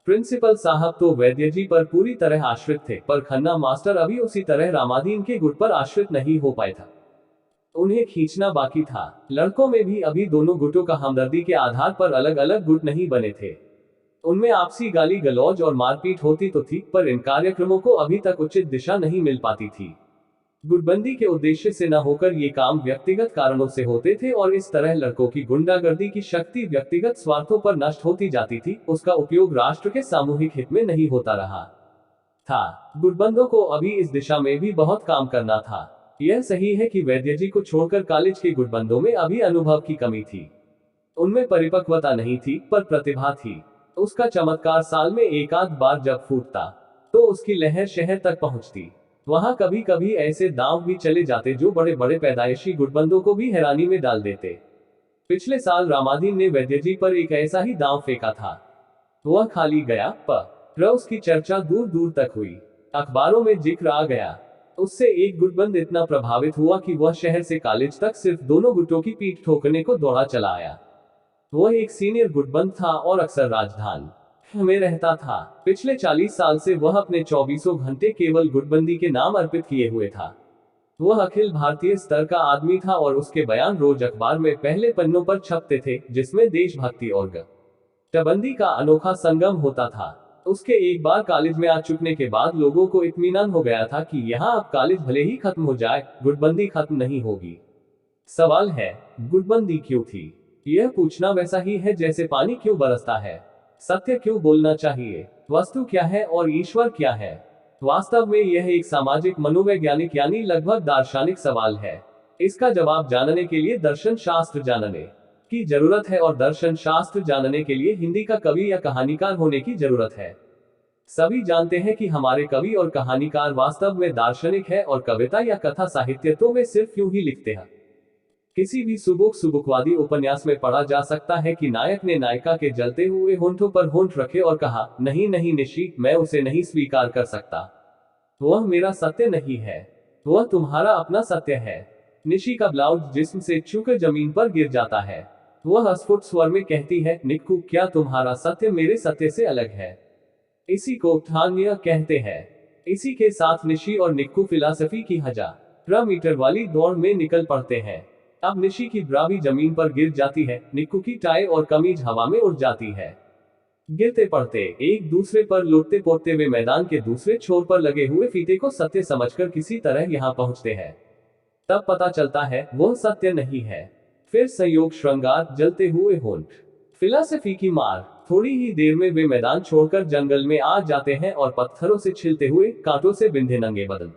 S1: प्रिंसिपल साहब तो वैद्य जी पर पूरी तरह आश्रित थे, पर खन्ना मास्टर अभी उसी तरह रामाधीन के गुट पर आश्रित नहीं हो पाए था। उन्हें खींचना बाकी था। लड़कों में भी अभी दोनों गुटों का हमदर्दी के आधार पर अलग अलग गुट नहीं बने थे। उनमें आपसी गाली गलौज और मारपीट होती तो थी, पर इन कार्यक्रमों को अभी तक उचित दिशा नहीं मिल पाती थी। गुटबंदी के उद्देश्य से न होकर ये काम व्यक्तिगत कारणों से होते थे और इस तरह लड़कों की गुंडागर्दी की शक्ति व्यक्तिगत स्वार्थों पर नष्ट होती जाती थी, उसका उपयोग राष्ट्र के सामूहिक हित में नहीं होता रहा था। गुटबंदों को अभी इस दिशा में भी बहुत काम करना था। यह सही है कि वैद्य जी को छोड़कर कॉलेज के गुटबंदों में अभी अनुभव की कमी थी। उनमें परिपक्वता नहीं थी, पर प्रतिभा थी। उसका चमत्कार साल में एक आध बार जब फूटता तो उसकी लहर शहर तक पहुंचती। वहां कभी कभी ऐसे दांव भी चले जाते जो बड़े बड़े पैदाइशी गुटबंदों को भी हैरानी में डाल देते। पिछले साल रामाधीन ने वैद्य जी पर एक ऐसा ही दांव फेंका था। वह खाली गया, पर उसकी चर्चा दूर दूर तक हुई। अखबारों में जिक्र आ गया। उससे एक गुटबंद इतना प्रभावित हुआ कि वह शहर से कॉलेज तक सिर्फ दोनों गुटों की पीठ ठोकने को दौड़ा चला आया। वह एक सीनियर गुटबंद था और अक्सर राजधानी में रहता था। पिछले 40 साल से वह अपने 24 घंटे केवल गुटबंदी के नाम अर्पित किए हुए था। वह अखिल भारतीय स्तर का आदमी था और उसके बयान रोज अखबार में पहले पन्नों पर छपते थे, जिसमें देशभक्ति और गुटबंदी का अनोखा संगम होता था। उसके एक बार कॉलेज में आ चुकने के बाद लोगों को इत्मीनान हो गया था कि यहाँ अब कॉलेज भले ही खत्म हो जाए, गुटबंदी खत्म नहीं होगी। सवाल है, गुटबंदी क्यों थी? यह पूछना वैसा ही है जैसे पानी क्यों बरसता है। सत्य क्यों बोलना चाहिए? वस्तु क्या है और ईश्वर क्या है? वास्तव में यह एक सामाजिक मनोवैज्ञानिक यानी लगभग दार्शनिक सवाल है। इसका जवाब जानने के लिए दर्शन शास्त्र जानने की जरूरत है, और दर्शन शास्त्र जानने के लिए हिंदी का कवि या कहानीकार होने की जरूरत है। सभी जानते हैं कि हमारे कवि और कहानीकार वास्तव में दार्शनिक है, और कविता या कथा साहित्य तो वे सिर्फ यूं ही लिखते हैं। किसी भी सुबुकवादी उपन्यास में पढ़ा जा सकता है कि नायक ने नायिका के जलते हुए होंठों पर होंठ रखे और कहा, नहीं नहीं निशी, मैं उसे नहीं स्वीकार कर सकता। वह मेरा सत्य नहीं है, वह तुम्हारा अपना सत्य है। निशी का ब्लाउज जिस्म से छूकर जमीन पर गिर जाता है। वह अस्फुट स्वर में कहती है, निक्कू, क्या तुम्हारा सत्य मेरे सत्य से अलग है? इसी को ठान्य कहते हैं। इसी के साथ निशी और निक्कू फिलॉसफी की 1000 मीटर वाली दौड़ में निकल पड़ते हैं। अब निशी की ब्रा भी जमीन पर गिर जाती है, निक्कू की टाई और कमीज हवा में उड़ जाती है। गिरते पड़ते एक दूसरे पर लुटते पोटते वे मैदान के दूसरे छोर पर लगे हुए फीते को सत्य समझकर किसी तरह यहाँ पहुँचते हैं। तब पता चलता है वह सत्य नहीं है। फिर संयोग श्रृंगार, जलते हुए होंठ, फिलॉसफी की मार। थोड़ी ही देर में वे मैदान छोड़कर जंगल में आ जाते हैं और पत्थरों से छिलते हुए, कांटों से बिंधे नंगे बदन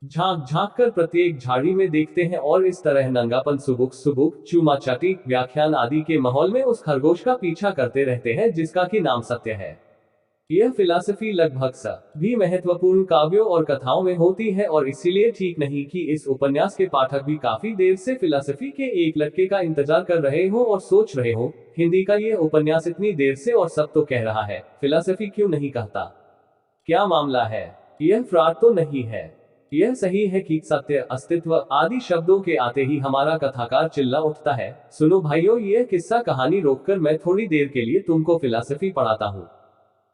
S1: झांक झांक कर प्रत्येक झाड़ी में देखते हैं, और इस तरह नंगापन, सुबुक चूमा चाटी, व्याख्यान आदि के माहौल में उस खरगोश का पीछा करते रहते हैं जिसका की नाम सत्य है। यह फिलॉसफी लगभग सभी महत्वपूर्ण काव्यों और कथाओं में होती है, और इसीलिए ठीक नहीं कि इस उपन्यास के पाठक भी काफी देर से फिलॉसफी के एक लड़के का इंतजार कर रहे हो और सोच रहे हो, हिंदी का यह उपन्यास इतनी देर से और सब तो कह रहा है, फिलॉसफी क्यों नहीं कहता? क्या मामला है? यह फ्रॉड तो नहीं है। यह सही है कि सत्य, अस्तित्व आदि शब्दों के आते ही हमारा कथाकार चिल्ला उठता है, सुनो भाइयों, यह किस्सा कहानी रोककर मैं थोड़ी देर के लिए तुमको फिलॉसफी पढ़ाता हूँ,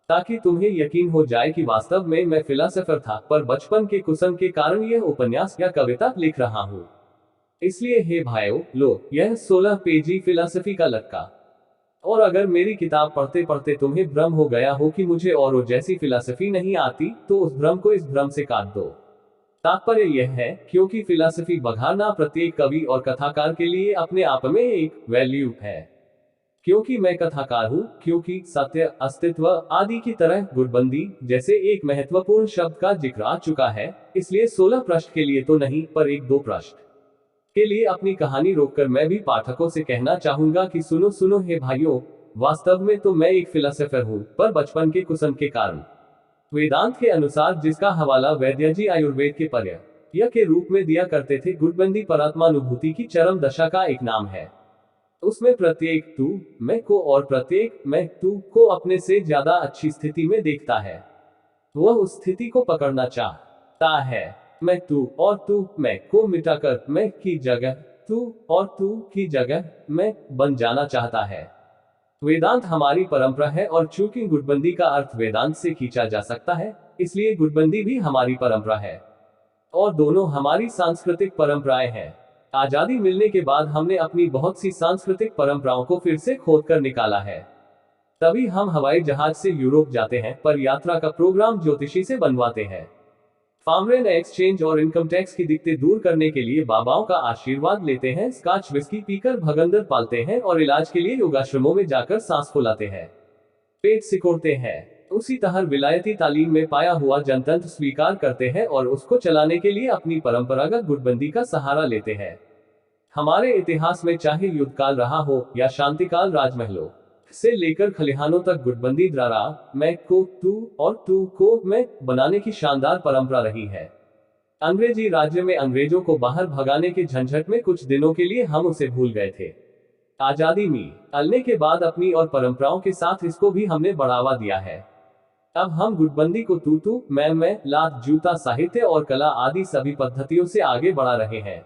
S1: ताकि तुम्हें यकीन हो जाए कि वास्तव में मैं फिलॉसफर था, पर बचपन के कुसन के कारण यह उपन्यास या कविता लिख रहा हूँ। इसलिए हे भाइयों, लो यह 16 पेजी फिलॉसफी का लटका। और अगर मेरी किताब पढ़ते पढ़ते तुम्हें भ्रम हो गया हो कि मुझे और जैसी फिलॉसफी नहीं आती, तो उस भ्रम को इस भ्रम से काट दो। तात्पर्य यह है, क्योंकि फिलॉसफी बघारना प्रत्येक कवि और कथाकार के लिए अपने आप में एक वैल्यू है। क्योंकि मैं कथाकार हूँ, क्योंकि सत्य, अस्तित्व आदि की तरह गुटबंदी जैसे एक महत्वपूर्ण शब्द का जिक्र आ चुका है, इसलिए 16 पृष्ठ के लिए तो नहीं, पर 1-2 पृष्ठ के लिए अपनी कहानी रोककर मैं भी पाठकों से कहना चाहूंगा कि सुनो सुनो हे भाइयों, वास्तव में तो मैं एक फिलॉसफर हूँ, पर बचपन के कुसन के कारण। वेदांत के अनुसार, जिसका हवाला वैद्य जी आयुर्वेद के पर्याय के रूप में दिया करते थे, गुटबंदी परमात्मानुभूति की चरम दशा का एक नाम है। उसमें प्रत्येक तू, मैं को और प्रत्येक मैं तू को अपने से ज्यादा अच्छी स्थिति में देखता है। वह उस स्थिति को पकड़ना चाहता है। मैं तू और तू मैं को मिटाकर मैं की जगह तू और तू की जगह मैं बन जाना चाहता है। वेदांत हमारी परंपरा है, और चूंकि गुटबंदी का अर्थ वेदांत से खींचा जा सकता है, इसलिए गुटबंदी भी हमारी परंपरा है, और दोनों हमारी सांस्कृतिक परंपराएं हैं। आजादी मिलने के बाद हमने अपनी बहुत सी सांस्कृतिक परंपराओं को फिर से खोद कर निकाला है। तभी हम हवाई जहाज से यूरोप जाते हैं, पर यात्रा का प्रोग्राम ज्योतिषी से बनवाते हैं। फॉरेन एक्सचेंज और इनकम टैक्स की दिक्कतें दूर करने के लिए बाबाओं का आशीर्वाद लेते हैं, स्कॉच विस्की पीकर भगंदर पालते हैं, और इलाज के लिए योगाश्रमों में जाकर सांस फुलाते हैं, पेट सिकोड़ते हैं। उसी तरह विलायती तालीम में पाया हुआ जनतंत्र स्वीकार करते हैं, और उसको चलाने के लिए अपनी परंपरागत गुटबंदी का सहारा लेते हैं। हमारे इतिहास में चाहे युद्धकाल रहा हो या शांतिकाल, राजमहलों से लेकर खलिहानों तक गुटबंदी द्वारा मैं को तू और तू को मैं बनाने की शानदार परंपरा रही है। अंग्रेजी राज्य में अंग्रेजों को बाहर भगाने के झंझट में कुछ दिनों के लिए हम उसे भूल गए थे। आजादी मिलने के बाद अपनी और परंपराओं के साथ इसको भी हमने बढ़ावा दिया है। अब हम गुटबंदी को तू मैं, लात, जूता, साहित्य और कला आदि सभी पद्धतियों से आगे बढ़ा रहे हैं।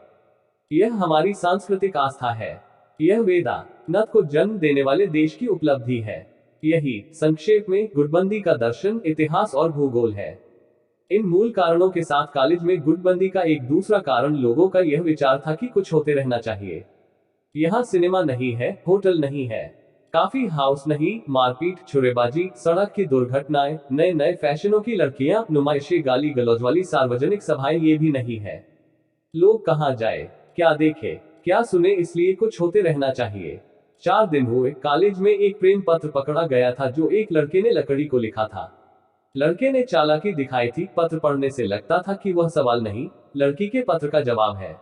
S1: यह हमारी सांस्कृतिक आस्था है। यह वेदांत को जन्म देने वाले देश की उपलब्धि है। यही संक्षेप में गुटबंदी का दर्शन, इतिहास और भूगोल है। इन मूल कारणों के साथ कॉलेज में गुटबंदी का एक दूसरा कारण लोगों का यह विचार था कि कुछ होते रहना चाहिए। यहाँ सिनेमा नहीं है, होटल नहीं है, काफी हाउस नहीं, मारपीट, छुरेबाजी, सड़क की दुर्घटनाएं, नए नए फैशनों की लड़कियां, नुमाइशें, गाली गलौज वाली सार्वजनिक सभाएं, ये भी नहीं है। लोग कहाँ जाए, क्या देखे, क्या सुने, इसलिए कुछ होते रहना चाहिए। 4 दिन हुए, कॉलेज में एक प्रेम पत्र पकड़ा गया था जो एक लड़के ने लकड़ी को लिखा था। लड़के ने चालाकी दिखाई थी, पत्र पढ़ने से लगता था कि वह सवाल नहीं, लड़की के पत्र का जवाब है।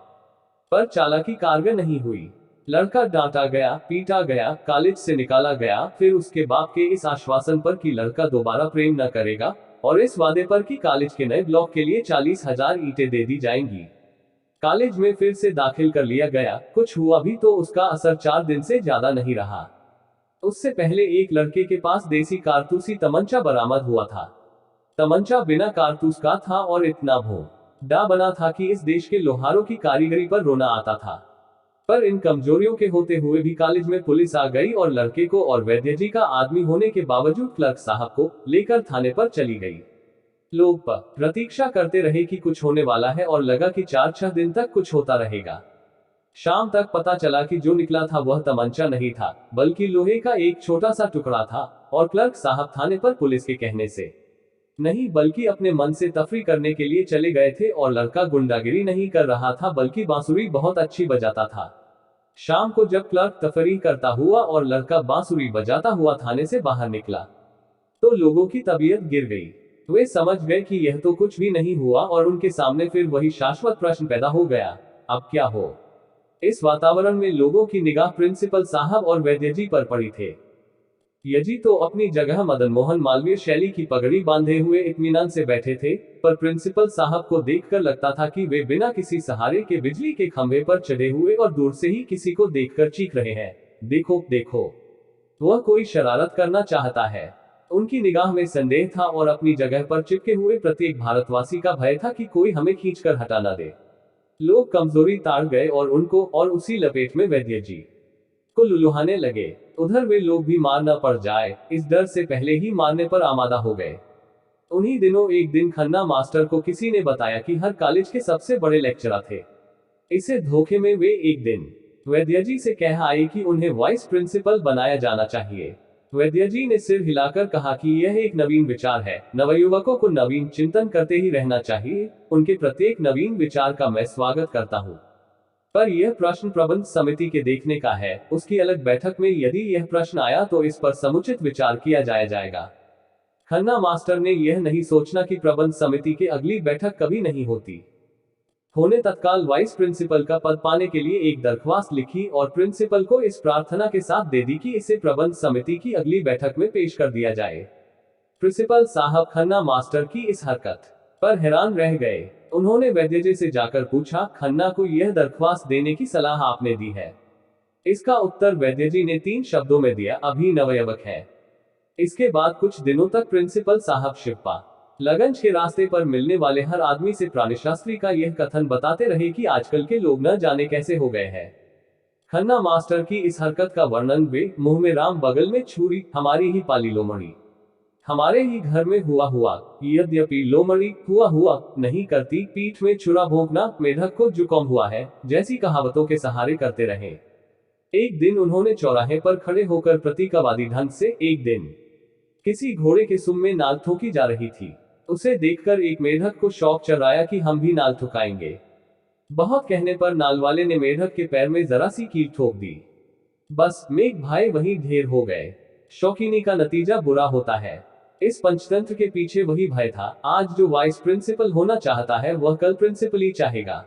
S1: पर चालाकी कारगर नहीं हुई। लड़का डांटा गया, पीटा गया, कॉलेज से निकाला गया, फिर उसके बाप के इस आश्वासन पर कि लड़का दोबारा प्रेम न करेगा, और इस वादे पर कि कॉलेज के नए ब्लॉक के लिए 40,000 ईंटें दे दी जाएंगी। कॉलेज में फिर से दाखिल कर लिया गया। कुछ हुआ भी तो उसका असर 4 दिन से ज्यादा नहीं रहा। उससे पहले एक लड़के के पास देसी कारतूसी तमंचा बरामद हुआ था। तमंचा बिना कारतूस का था और इतना भोंडा बना था कि इस देश के लोहारों की कारीगरी पर रोना आता था। पर इन कमजोरियों के होते हुए भी कॉलेज में पुलिस आ गई और लड़के को और वैद्य जी का आदमी होने के बावजूद क्लर्क साहब को लेकर थाने पर चली गई। लोग प्रतीक्षा करते रहे कि कुछ होने वाला है और लगा कि 4-6 दिन तक कुछ होता रहेगा। शाम तक पता चला कि जो निकला था वह तमंचा नहीं था, बल्कि लोहे का एक छोटा सा टुकड़ा था, और क्लर्क साहब थाने पर पुलिस के कहने से नहीं बल्कि अपने मन से तफरी करने के लिए चले गए थे, और लड़का गुंडागिरी नहीं कर रहा था बल्कि बांसुरी बहुत अच्छी बजाता था। शाम को जब क्लर्क तफरी करता हुआ और लड़का बांसुरी बजाता हुआ थाने से बाहर निकला, तो लोगों की तबीयत गिर गई। वे समझ गए कि यह तो कुछ भी नहीं हुआ, और उनके सामने फिर वही शाश्वत प्रश्न पैदा हो गया, अब क्या हो। इस वातावरण में लोगों की निगाह प्रिंसिपल साहब और वैद्य जी पर पड़ी थे। यजी तो अपनी जगह मदन मोहन मालवीय शैली की पगड़ी बांधे हुए इत्मीनान से बैठे थे, पर प्रिंसिपल साहब को देखकर लगता था कि वे बिना किसी सहारे के बिजली के खंभे पर चढ़े हुए और दूर से ही किसी को देखकर चीख रहे हैं, देखो देखो, वह कोई शरारत करना चाहता है। उनकी निगाह में संदेह था और अपनी जगह पर चिपके हुए प्रत्येक भारतवासी का भय था कि कोई हमें खींचकर हटा न दे। लोग कमजोरी ताड़ गए और उनको और उसी लपेट में वैद्य जी को लुलुहाने लगे। उधर वे लोग भी मार न पड़ जाए, इस डर से पहले ही मारने पर आमादा हो गए। उन्हीं दिनों एक दिन खन्ना मास्टर को किसी ने बताया कि हर कॉलेज के सबसे बड़े लेक्चरर थे। इसे धोखे में वे एक दिन वैद्य जी से कह आए कि उन्हें वाइस प्रिंसिपल बनाया जाना चाहिए। वैद्य जी ने सिर हिलाकर कहा कि यह एक नवीन विचार है, नवयुवकों को नवीन चिंतन करते ही रहना चाहिए, उनके प्रत्येक नवीन विचार का मैं स्वागत करता हूँ। पर यह प्रश्न प्रबंध समिति के देखने का है, उसकी अलग बैठक में यदि यह प्रश्न आया तो इस पर समुचित विचार किया जाएगा। खन्ना मास्टर ने यह नहीं सोचना कि प्रबंध समिति की अगली बैठक कभी नहीं होती होने तत्काल वाइस प्रिंसिपल का पद पाने के लिए एक दरख्वास्त लिखी और प्रिंसिपल को इस प्रार्थना के साथ दे दी कि इसे प्रबंध समिति की अगली बैठक में पेश कर दिया जाए। प्रिंसिपल साहब खन्ना मास्टर की इस हरकत पर हैरान रह गए। उन्होंने वैद्य जी से जाकर पूछा, खन्ना को यह दरख्वास्त देने की सलाह आपने दी है? इसका उत्तर वैद्य जी ने 3 शब्दों में दिया, अभी नवयुवक है। इसके बाद कुछ दिनों तक प्रिंसिपल साहब शिप्पा लगंज के रास्ते पर मिलने वाले हर आदमी से प्राणिशास्त्री का यह कथन बताते रहे कि आजकल के लोग न जाने कैसे हो गए हैं। खन्ना मास्टर की इस हरकत का वर्णन वे मुंह में राम बगल में छुरी, हमारी ही पाली लोमड़ी, हमारे ही घर में हुआ, यद्यपि लोमड़ी हुआ नहीं करती, पीठ में छुरा भोंकना, मेढक को जुकाम हुआ है, जैसी कहावतों के सहारे करते रहे। एक दिन उन्होंने चौराहे पर खड़े होकर प्रतीकवादी ढंग से, एक दिन किसी घोड़े के सुम में नाल ठोकी जा रही थी। उसे देखकर एक मेढक को शौक चढ़ाया कि हम भी नाल ठुकाएंगे। बहुत कहने पर नाल वाले ने मेढक के पैर में जरा सी कील ठोक दी। बस मेघ भाई वहीं ढेर हो गए। शौकीनी का नतीजा बुरा होता है। इस पंचतंत्र के पीछे वही भय था। आज जो वाइस प्रिंसिपल होना चाहता है वह कल प्रिंसिपल ही चाहेगा।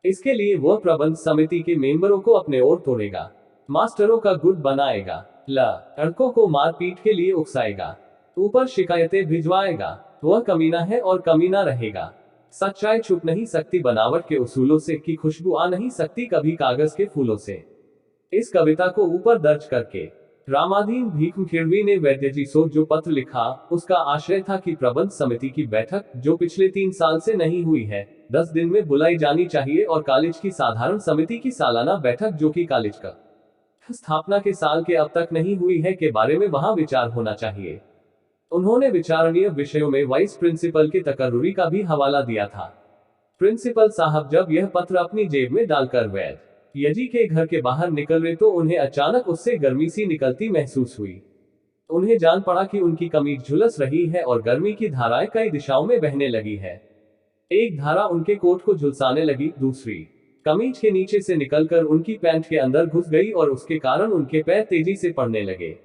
S1: इसके लिए वह प्रबंध समिति के मेंबरों को अपने ओर तोड़ेगा, मास्टरों का गुट बनाएगा, लड़कों को मारपीट के लिए उकसाएगा, ऊपर शिकायतें भिजवाएगा। वह कमीना है और कमीना रहेगा। सच्चाई छुप नहीं सकती बनावट के उसूलों से, कि खुशबू आ नहीं सकती कभी कागज के फूलों से। इस कविता को ऊपर दर्ज करके रामाधीन भीखम खिड़वी ने वैद्य जी को जो पत्र लिखा, उसका आशय था कि प्रबंध समिति की बैठक, जो पिछले 3 साल से नहीं हुई है, 10 दिन में बुलाई जानी चाहिए, और कॉलेज की साधारण समिति की सालाना बैठक, जो कि कॉलेज का स्थापना के साल के अब तक नहीं हुई है, के बारे में वहां विचार होना चाहिए। उन्होंने विचारणीय विषयों में वाइस प्रिंसिपल के तकर्रुरी का भी हवाला दिया था। प्रिंसिपल साहब जब यह पत्र अपनी जेब में डालकर वैद्य यजी के घर के बाहर निकल रहे तो उन्हें अचानक उससे गर्मी सी निकलती महसूस हुई। उन्हें जान पड़ा कि उनकी कमीज झुलस रही है और गर्मी की धाराएं कई दिशाओं में बहने लगी है। एक धारा उनके कोट को झुलसाने लगी, दूसरी कमीज के नीचे से निकलकर उनकी पैंट के अंदर घुस गई और उसके कारण उनके पैर तेजी से पड़ने लगे।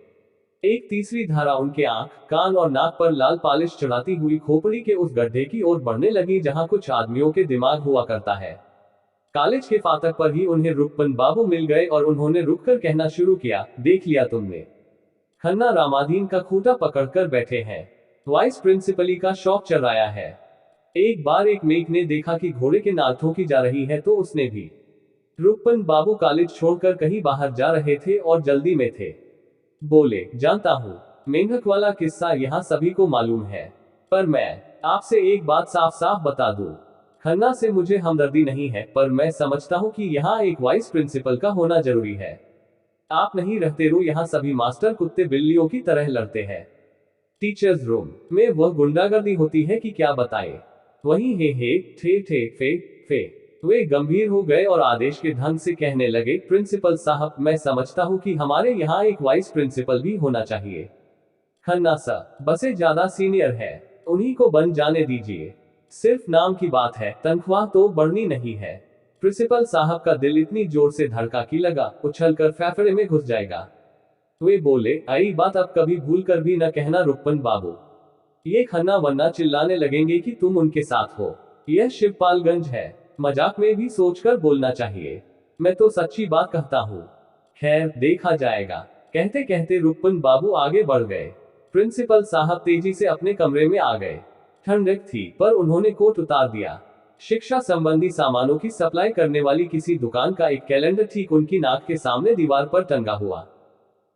S1: एक तीसरी धारा उनके आंख, कान और नाक पर लाल पालिश चढ़ाती हुई खोपड़ी के उस गड्ढे की ओर बढ़ने लगी जहां कुछ आदमियों के दिमाग हुआ करता है। कॉलेज के फाटक पर ही उन्हें रुकपन बाबू मिल गए और उन्होंने रुककर कहना शुरू किया, देख लिया तुमने, खन्ना रामाधीन का खूंटा पकड़कर बैठे हैं। वाइस प्रिंसिपली का शौक चढ़ाया है। एक बार एक मेघ ने देखा कि घोड़े के नाल ठोकी जा रही है तो उसने भी। रुकपन बाबू कॉलेज छोड़कर कहीं बाहर जा रहे थे और जल्दी में थे। बोले, जानता हूँ, मेंढक वाला किस्सा यहाँ सभी को मालूम है, पर मैं आपसे एक बात साफ साफ बता दूं। खन्ना से मुझे हमदर्दी नहीं है, पर मैं समझता हूँ कि यहाँ एक वाइस प्रिंसिपल का होना जरूरी है। आप नहीं रहते रो यहाँ सभी मास्टर कुत्ते बिल्लियों की तरह लड़ते हैं। टीचर्स रूम में वह गुंडागर्दी होती है कि क्या बताएं। वहीं हे ठे ठे फे फे। वे गंभीर हो गए और आदेश के ढंग से कहने लगे, प्रिंसिपल साहब, मैं समझता हूँ कि हमारे यहाँ एक वाइस प्रिंसिपल भी होना चाहिए। खन्ना सर बसे ज्यादा सीनियर है, उन्हीं को बन जाने दीजिए। सिर्फ नाम की बात है, तनख्वाह तो बढ़नी नहीं है। प्रिंसिपल साहब का दिल इतनी जोर से धड़का कि लगा उछलकर फेफड़े में घुस जाएगा। वे बोले, आई बात अब कभी भूल कर भी न कहना रुकपन बाबू। ये खन्ना वन्ना चिल्लाने लगेंगे कि तुम उनके साथ हो। यह शिवपालगंज है, मजाक में भी सोचकर बोलना चाहिए। मैं तो सच्ची बात कहता हूँ। खैर देखा जाएगा। कहते कहते रुकपन बाबू आगे बढ़ गए। प्रिंसिपल साहब तेजी से अपने कमरे में आ गए। ठंडक थी, पर उन्होंने कोट उतार दिया। शिक्षा संबंधी सामानों की सप्लाई करने वाली किसी दुकान का एक कैलेंडर ठीक उनकी नाक के सामने दीवार पर टंगा हुआ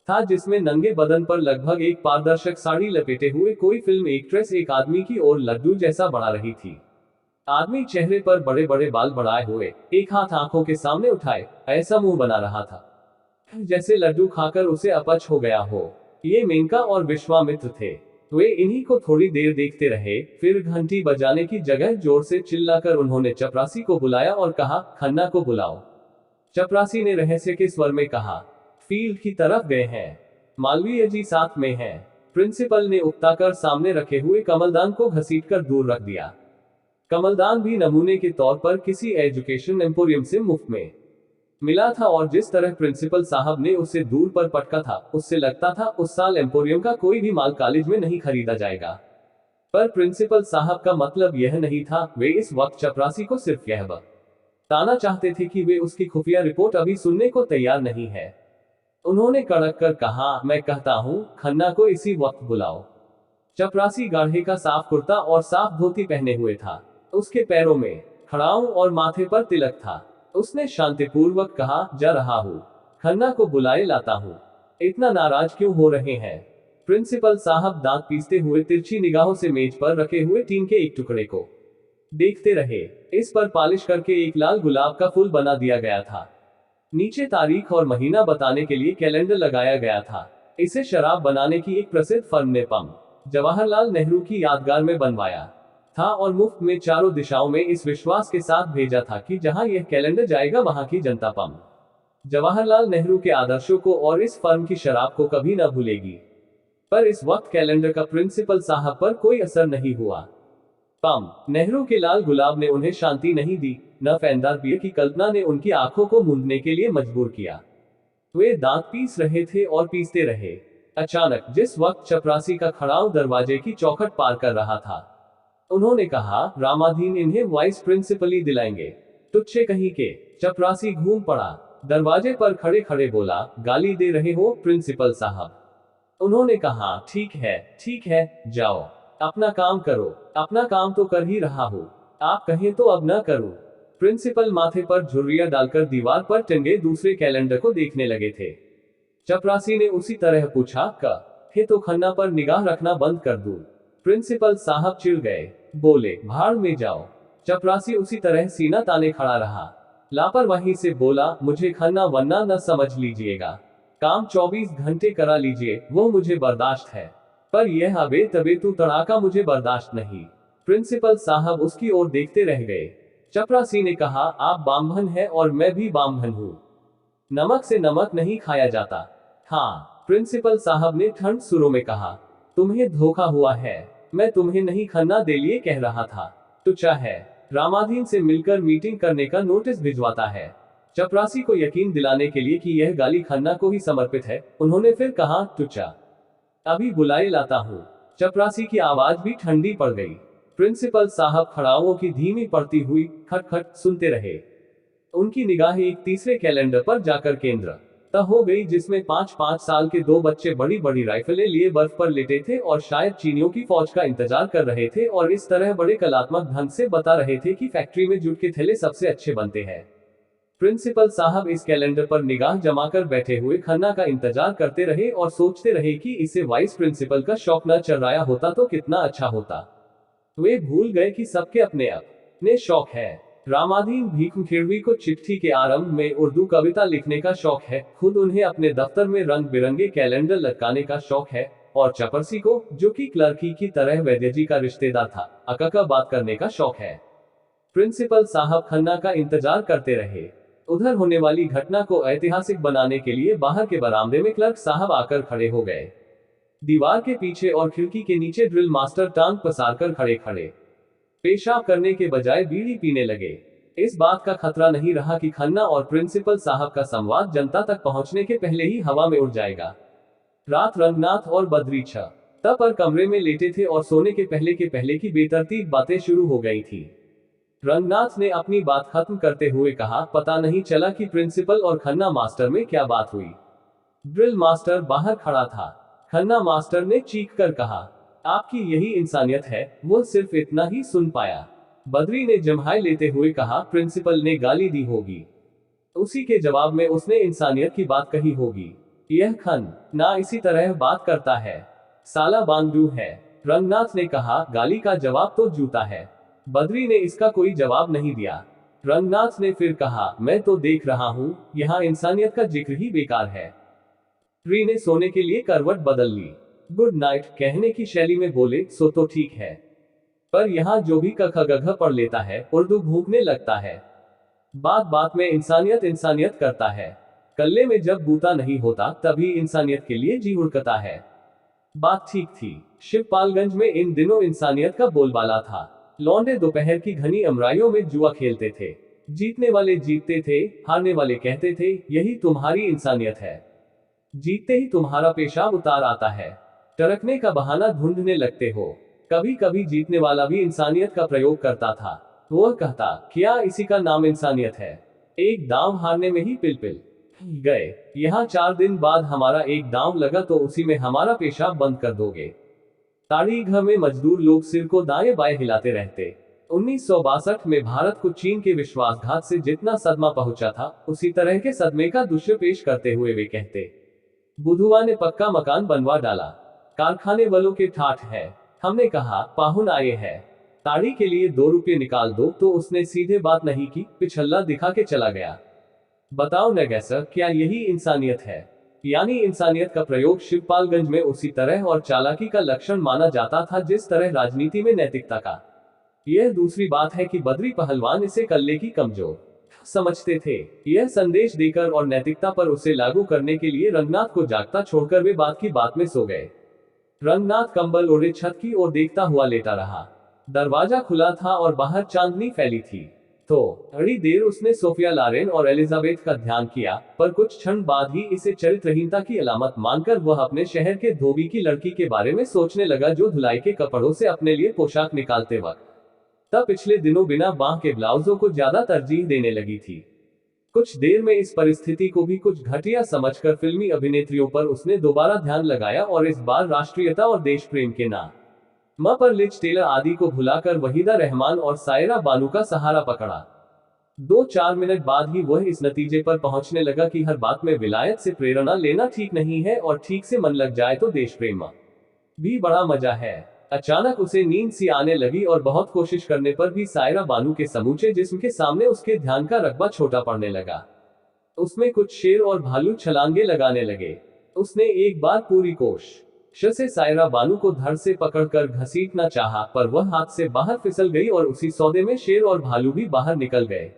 S1: था, जिसमें नंगे बदन पर लगभग एक पारदर्शक साड़ी लपेटे हुए कोई फिल्म एक्ट्रेस एक आदमी की ओर लड्डू जैसा बढ़ा रही थी। आदमी चेहरे पर बड़े बड़े बाल बढ़ाए हुए, एक हाथ आंखों के सामने उठाए, ऐसा मुंह बना रहा था जैसे लड्डू खाकर उसे अपच हो गया हो। ये मेनका और विश्वामित्र थे। वे इन्हीं को थोड़ी देर देखते रहे, फिर घंटी बजाने की जगह जोर से चिल्लाकर उन्होंने चपरासी को बुलाया और कहा, खन्ना को बुलाओ। चपरासी ने रहस्य के स्वर में कहा, फील्ड की तरफ गए हैं, मालवीय जी साथ में हैं। प्रिंसिपल ने उकताकर सामने रखे हुए कमलदान को घसीटकर दूर रख दिया। कमलदान भी नमूने के तौर पर किसी एजुकेशन एम्पोरियम से मुफ्त में मिला था और जिस तरह प्रिंसिपल साहब ने उसे दूर पर पटका था, उससे लगता था उस साल एम्पोरियम का कोई भी माल कॉलेज में नहीं खरीदा जाएगा। पर प्रिंसिपल साहब का मतलब यह नहीं था। वे इस वक्त चपरासी को सिर्फ यह बताना चाहते थे कि वे उसकी खुफिया रिपोर्ट अभी सुनने को तैयार नहीं है। उन्होंने कड़क कर कहा, मैं कहता हूँ, खन्ना को इसी वक्त बुलाओ। चपरासी गाढ़े का साफ कुर्ता और साफ धोती पहने हुए था। उसके पैरों में खड़ाऊं और माथे पर तिलक था। उसने शांतिपूर्वक कहा, जा रहा हूँ, खन्ना को बुलाए लाता हूँ। इतना नाराज क्यों हो रहे हैं? प्रिंसिपल साहब दांत पीसते हुए तिरछी निगाहों से मेज पर रखे हुए टीन के एक टुकड़े को देखते रहे। इस पर पॉलिश करके एक लाल गुलाब का फूल बना दिया गया था। नीचे तारीख और महीना बताने के लिए कैलेंडर लगाया गया था। इसे शराब बनाने की एक प्रसिद्ध फर्म ने जवाहरलाल नेहरू की यादगार में बनवाया था और मुफ्त में चारों दिशाओं में इस विश्वास के साथ भेजा था कि जहां यह कैलेंडर जाएगा वहां की जनता जवाहरलाल नेहरू के आदर्शों को और इस फर्म की शराब को कभी न भूलेगी। पर इस वक्त कैलेंडर का प्रिंसिपल साहब पर कोई असर नहीं हुआ। नेहरू के लाल गुलाब ने उन्हें शांति नहीं दी, न फैनदार बियर की कल्पना ने उनकी आंखों को मूंदने के लिए मजबूर किया। वे दांत पीस रहे थे और पीसते रहे। अचानक जिस वक्त चपरासी का खड़ाऊ दरवाजे की चौखट पार कर रहा था, उन्होंने कहा, रामाधीन इन्हें वाइस प्रिंसिपली दिलाएंगे। तुच्छे कहीं के। चपरासी घूम पड़ा। दरवाजे पर खड़े खड़े बोला, गाली दे रहे हो प्रिंसिपल साहब? उन्होंने कहा, ठीक है, जाओ, अपना काम करो। अपना काम तो कर ही रहा हूँ, आप कहें तो अब न करूं। प्रिंसिपल माथे पर झुर्रियां डालकर दीवार पर टंगे दूसरे कैलेंडर को देखने लगे थे। चपरासी ने उसी तरह पूछा, कहे तो खन्ना पर निगाह रखना बंद कर दूं? प्रिंसिपल साहब चिढ़ गए, बोले, भाड़ में जाओ। चपरासी उसी तरह सीना ताने खड़ा रहा। लापरवाही से बोला, मुझे खन्ना वन्ना न समझ लीजिएगा, काम 24 घंटे करा लीजिए, वो मुझे बर्दाश्त है, पर यह अबे तबेतु तड़ाका मुझे बर्दाश्त नहीं। प्रिंसिपल साहब उसकी ओर देखते रह गए। चपरासी ने कहा, आप बामभन हैं और मैं भी बामभन हूँ। नमक से नमक नहीं खाया जाता। हाँ, प्रिंसिपल साहब ने ठंड सुरों में कहा। तुम्हें धोखा हुआ है। मैं तुम्हें नहीं खन्ना दे लिए कह रहा था। टुचा है। रामाधीन से मिलकर मीटिंग करने का नोटिस भिजवाता है। चपरासी को यकीन दिलाने के लिए कि यह गाली खन्ना को ही समर्पित है, उन्होंने फिर कहा, टुचा, अभी बुलाए लाता हूँ। चपरासी की आवाज भी ठंडी पड़ गई। प्रिंसिपल साहब खड़ाओं की धीमी पड़ती हुई खटखट सुनते रहे। उनकी निगाहें एक तीसरे कैलेंडर पर जाकर केंद्र त हो गई, जिसमें 5-5 साल के दो बच्चे बड़ी बड़ी राइफलें लिए बर्फ पर लेटे थे और शायद चीनियों की फौज का इंतजार कर रहे थे और इस तरह बड़े कलात्मक ढंग से बता रहे थे कि फैक्ट्री में जूट के थैले सबसे अच्छे बनते हैं। प्रिंसिपल साहब इस कैलेंडर पर निगाह जमाकर बैठे हुए खन्ना का इंतजार करते रहे और सोचते रहे कि इसे वाइस प्रिंसिपल का शौक न चर्राया होता तो कितना अच्छा होता। वे भूल गए कि सबके अपने अपने शौक है। रामाधीन भीखमखेड़वी को चिट्ठी के आरंभ में उर्दू कविता लिखने का शौक है, खुद उन्हें अपने दफ्तर में रंग बिरंगे कैलेंडर लटकाने का शौक है, और चपरसी को, जो कि क्लर्की की तरह वैद्य जी का रिश्तेदार था, अकका बात करने का शौक है। प्रिंसिपल साहब खन्ना का इंतजार करते रहे। उधर होने वाली घटना को ऐतिहासिक बनाने के लिए बाहर के बरामदे में क्लर्क साहब आकर खड़े हो गए। दीवार के पीछे और खिड़की के नीचे ड्रिल मास्टर टांग पसारकर खड़े खड़े पेशाब करने के बजाय बीड़ी पीने लगे। इस बात का खतरा नहीं रहा कि खन्ना और प्रिंसिपल साहब का संवाद जनता तक पहुंचने के पहले ही हवा में उड़ जाएगा। रात रंगनाथ और बद्री तब पर कमरे में लेटे थे और सोने के पहले की बेतरतीब बातें शुरू हो गई थी। रंगनाथ ने अपनी बात खत्म करते हुए कहा, पता नहीं चला कि प्रिंसिपल और खन्ना मास्टर में क्या बात हुई। ड्रिल मास्टर बाहर खड़ा था। खन्ना मास्टर ने चीख कर कहा, आपकी यही इंसानियत है। वो सिर्फ इतना ही सुन पाया। बद्री ने जम्हाई लेते हुए कहा, प्रिंसिपल ने गाली दी होगी, उसी के जवाब में उसने इंसानियत की बात कही होगी। यह खन ना इसी तरह बात करता है, साला बांगडू है। रंगनाथ ने कहा, गाली का जवाब तो जूता है। बद्री ने इसका कोई जवाब नहीं दिया। रंगनाथ ने फिर कहा, मैं तो देख रहा हूँ यहाँ इंसानियत का जिक्र ही बेकार है। री ने सोने के लिए करवट बदल ली। गुड नाइट कहने की शैली में बोले, सो तो ठीक है, पर यहाँ जो भी कखगघ पढ़ लेता है उर्दू भूखने लगता है। बात बात में इंसानियत इंसानियत करता है। कल्ले में जब बूता नहीं होता तभी इंसानियत के लिए जी उड़कता है। बात ठीक थी। शिवपालगंज में इन दिनों इंसानियत का बोलबाला था। लौंडे दोपहर की घनी अमराइयों में जुआ खेलते थे। जीतने वाले जीतते थे, हारने वाले कहते थे, यही तुम्हारी इंसानियत है। जीतते ही तुम्हारा पेशाब उतार आता है। टरकने का बहाना ढूंढने लगते हो। कभी कभी जीतने वाला भी इंसानियत का प्रयोग करता था। वह कहता, क्या इसी का नाम इंसानियत है? एक दांव हारने में ही पिल गए। यहाँ 4 दिन बाद हमारा एक दांव लगा तो उसी में हमारा पेशाब बंद कर दोगे। ताड़ी घर में मजदूर लोग सिर को दाएं बाएं हिलाते रहते। 1962 में भारत को चीन के विश्वासघात से जितना सदमा पहुंचा था, उसी तरह के सदमे का दृश्य पेश करते हुए वे कहते, बुधुआ ने पक्का मकान बनवा डाला, कारखाने वालों के ठाठ है। हमने कहा, पाहुन आए हैं, ताड़ी के लिए 2 रुपये निकाल दो, तो उसने सीधे बात नहीं की, पिछल्ला दिखा के चला गया। बताओ नगैसर, क्या यही इंसानियत है? यानी इंसानियत का प्रयोग शिवपालगंज में उसी तरह और चालाकी का लक्षण माना जाता था जिस तरह राजनीति में नैतिकता का। यह दूसरी बात है कि बद्री पहलवान इसे कल्ले की कमजोर समझते थे। यह संदेश देकर और नैतिकता पर उसे लागू करने के लिए रंगनाथ को जागता छोड़कर वे बात की बात में सो गए। रंगनाथ कंबल ओढ़े छत की ओर देखता हुआ लेटा रहा। दरवाजा खुला था और बाहर चांदनी फैली थी। तो थोड़ी देर उसने सोफिया लारेन और एलिजाबेथ का ध्यान किया, पर कुछ क्षण बाद ही इसे चरित्रहीनता की अलामत मानकर वह अपने शहर के धोबी की लड़की के बारे में सोचने लगा, जो धुलाई के कपड़ों से अपने लिए पोशाक निकालते वक्त तब पिछले दिनों बिना बांह के ब्लाउजों को ज्यादा तरजीह देने लगी थी। कुछ देर में इस परिस्थिति को भी कुछ घटिया समझकर फिल्मी अभिनेत्रियों पर उसने दोबारा ध्यान लगाया और इस बार राष्ट्रीयता और देश प्रेम के नाम पर लिज टेलर आदि को भुलाकर वहीदा रहमान और सायरा बानू का सहारा पकड़ा। 2-4 मिनट बाद ही वह इस नतीजे पर पहुंचने लगा कि हर बात में विलायत से प्रेरणा लेना ठीक नहीं है और ठीक से मन लग जाए तो देश प्रेम भी बड़ा मजा है। अचानक उसे नींद सी आने लगी और बहुत कोशिश करने पर भी सायरा बानू के समूचे जिस्म के सामने उसके ध्यान का रकबा छोटा पड़ने लगा। उसमें कुछ शेर और भालू छलांगे लगाने लगे। उसने एक बार पूरी कोशिश से सायरा बानू को धड़ से पकड़कर घसीटना चाहा, पर वह हाथ से बाहर फिसल गई और उसी सौदे में शेर और भालू भी बाहर निकल गए।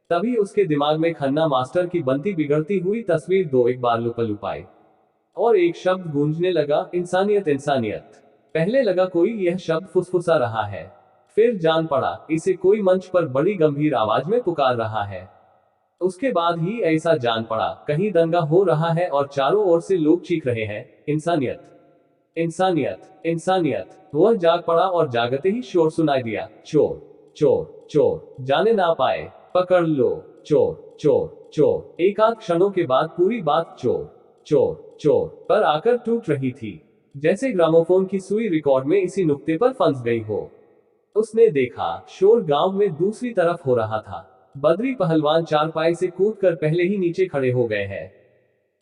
S1: तभी उसके दिमाग में खन्ना मास्टर की बनती बिगड़ती हुई तस्वीर दो एक बार लुपलुप आई और एक शब्द गूंजने लगा, इंसानियत इंसानियत। पहले लगा कोई यह शब्द फुसफुसा रहा है, फिर जान पड़ा इसे कोई मंच पर बड़ी गंभीर आवाज में पुकार रहा है। उसके बाद ही ऐसा जान पड़ा कहीं दंगा हो रहा है और चारों ओर से लोग चीख रहे हैं, इंसानियत इंसानियत इंसानियत। वह जाग पड़ा और जागते ही शोर सुनाई दिया, चोर चोर चोर, जाने ना पाए, पकड़ लो, चोर चोर चोर। एक आध क्षणों के बाद पूरी बात चोर चोर चोर पर आकर टूट रही थी, जैसे ग्रामोफोन की सुई रिकॉर्ड में इसी नुक्ते पर फंस गई हो। उसने देखा शोर गांव में दूसरी तरफ हो रहा था। बद्री पहलवान चारपाई से कूदकर पहले ही नीचे खड़े हो गए हैं।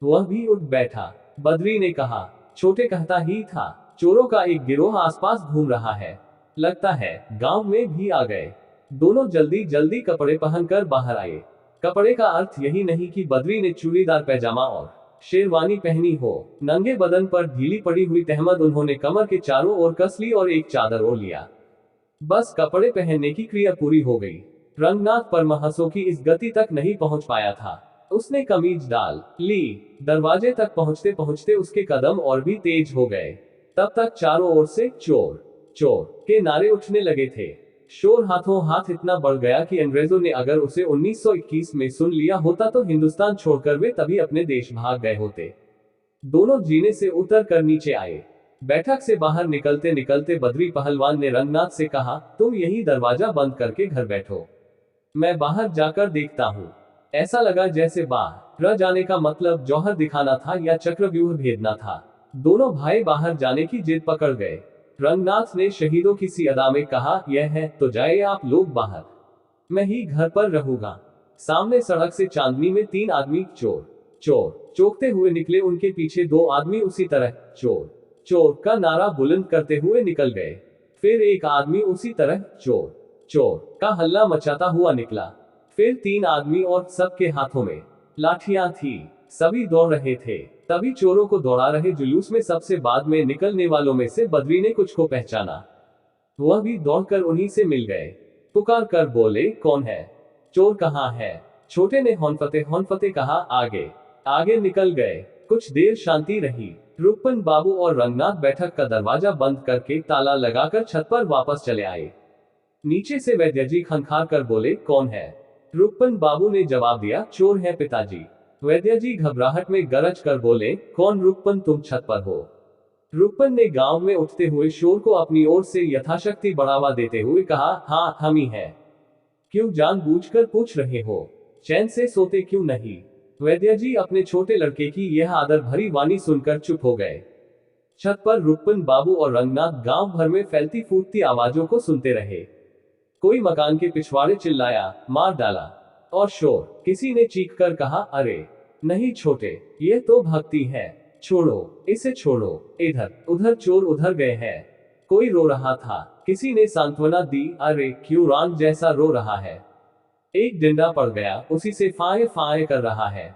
S1: वह भी उठ बैठा। बद्री ने कहा, छोटे कहता ही था, चोरों का एक गिरोह आसपास घूम रहा है, लगता है गांव में भी आ गए। दोनों जल्दी जल्दी कपड़े पहनकर बाहर आए। कपड़े का अर्थ यही नहीं कि बद्री ने चूड़ीदार पैजामा और शेरवानी पहनी हो। नंगे बदन पर ढीली पड़ी हुई तहमद उन्होंने कमर के चारों ओर कस ली और एक चादर ओढ़ लिया। बस कपड़े पहनने की क्रिया पूरी हो गई। रंगनाथ परमहंसों की इस गति तक नहीं पहुंच पाया था। उसने कमीज डाल ली। दरवाजे तक पहुंचते पहुंचते उसके कदम और भी तेज हो गए। तब तक चारों ओर से चोर चोर के नारे उठने लगे थे। शोर हाथों हाथ इतना बढ़ गया कि अंग्रेजों ने अगर उसे 1921 में सुन लिया होता तो हिंदुस्तान छोड़कर वे तभी अपने देश भाग गए होते। दोनों जीने से उतर कर नीचे आए। बैठक से बाहर निकलते निकलते बद्री पहलवान ने रंगनाथ से कहा, तुम यही दरवाजा बंद करके घर बैठो, मैं बाहर जाकर देखता हूँ। ऐसा लगा जैसे बाहर जाने का मतलब जौहर दिखाना था या चक्रव्यूह भेदना था। दोनों भाई बाहर जाने की जिद पकड़ गए। रंगनाथ ने शहीदों की सी अदा में कहा, यह है तो जाए आप लोग बाहर, मैं ही घर पर रहूंगा। सामने सड़क से चांदनी में 3 आदमी चोर चोर चौंकते हुए निकले। उनके पीछे 2 आदमी उसी तरह चोर चोर का नारा बुलंद करते हुए निकल गए। फिर एक आदमी उसी तरह चोर चोर का हल्ला मचाता हुआ निकला। फिर 3 आदमी और सबके हाथों में लाठियां थी। सभी दौड़ रहे थे। तभी चोरों को दौड़ा रहे जुलूस में सबसे बाद में निकलने वालों में से बद्री ने कुछ को पहचाना। वह भी दौड़कर उन्हीं से मिल गए। पुकार कर बोले, कौन है? चोर कहाँ है? छोटे ने हौनफते कहा, आगे। आगे निकल गए। कुछ देर शांति रही। रूपन बाबू और रंगनाथ बैठक का दरवाजा बंद करके ताला लगाकर छत पर वापस चले आए। नीचे से वैद्यजी खनखार कर बोले, कौन है? रूपन बाबू ने जवाब दिया, चोर है पिताजी। वैद्यजी घबराहट में गरज कर बोले, कौन रूपन, तुम छत पर हो? रूपन ने गांव में उठते हुए शोर को अपनी ओर से यथाशक्ति बढ़ावा देते हुए कहा, हाँ हम ही हैं। क्यों जानबूझकर पूछ रहे हो? चैन से सोते क्यों नहीं? वैद्यजी अपने छोटे लड़के की यह आदर भरी वाणी सुनकर चुप हो गए। छत पर रूपन बाबू और रंगनाथ गांव भर में फैलती फूटती आवाजों को सुनते रहे। कोई मकान के पिछवाड़े चिल्लाया, मार डाला। और शोर, किसी ने चीख कर कहा, अरे नहीं छोटे, ये तो भक्ति है, छोड़ो इसे छोड़ो। इधर उधर चोर उधर गए हैं। कोई रो रहा था। किसी ने सांत्वना दी, अरे क्यों रान जैसा रो रहा है। एक डिंडा पड़ गया, उसी से फाय फाय कर रहा है।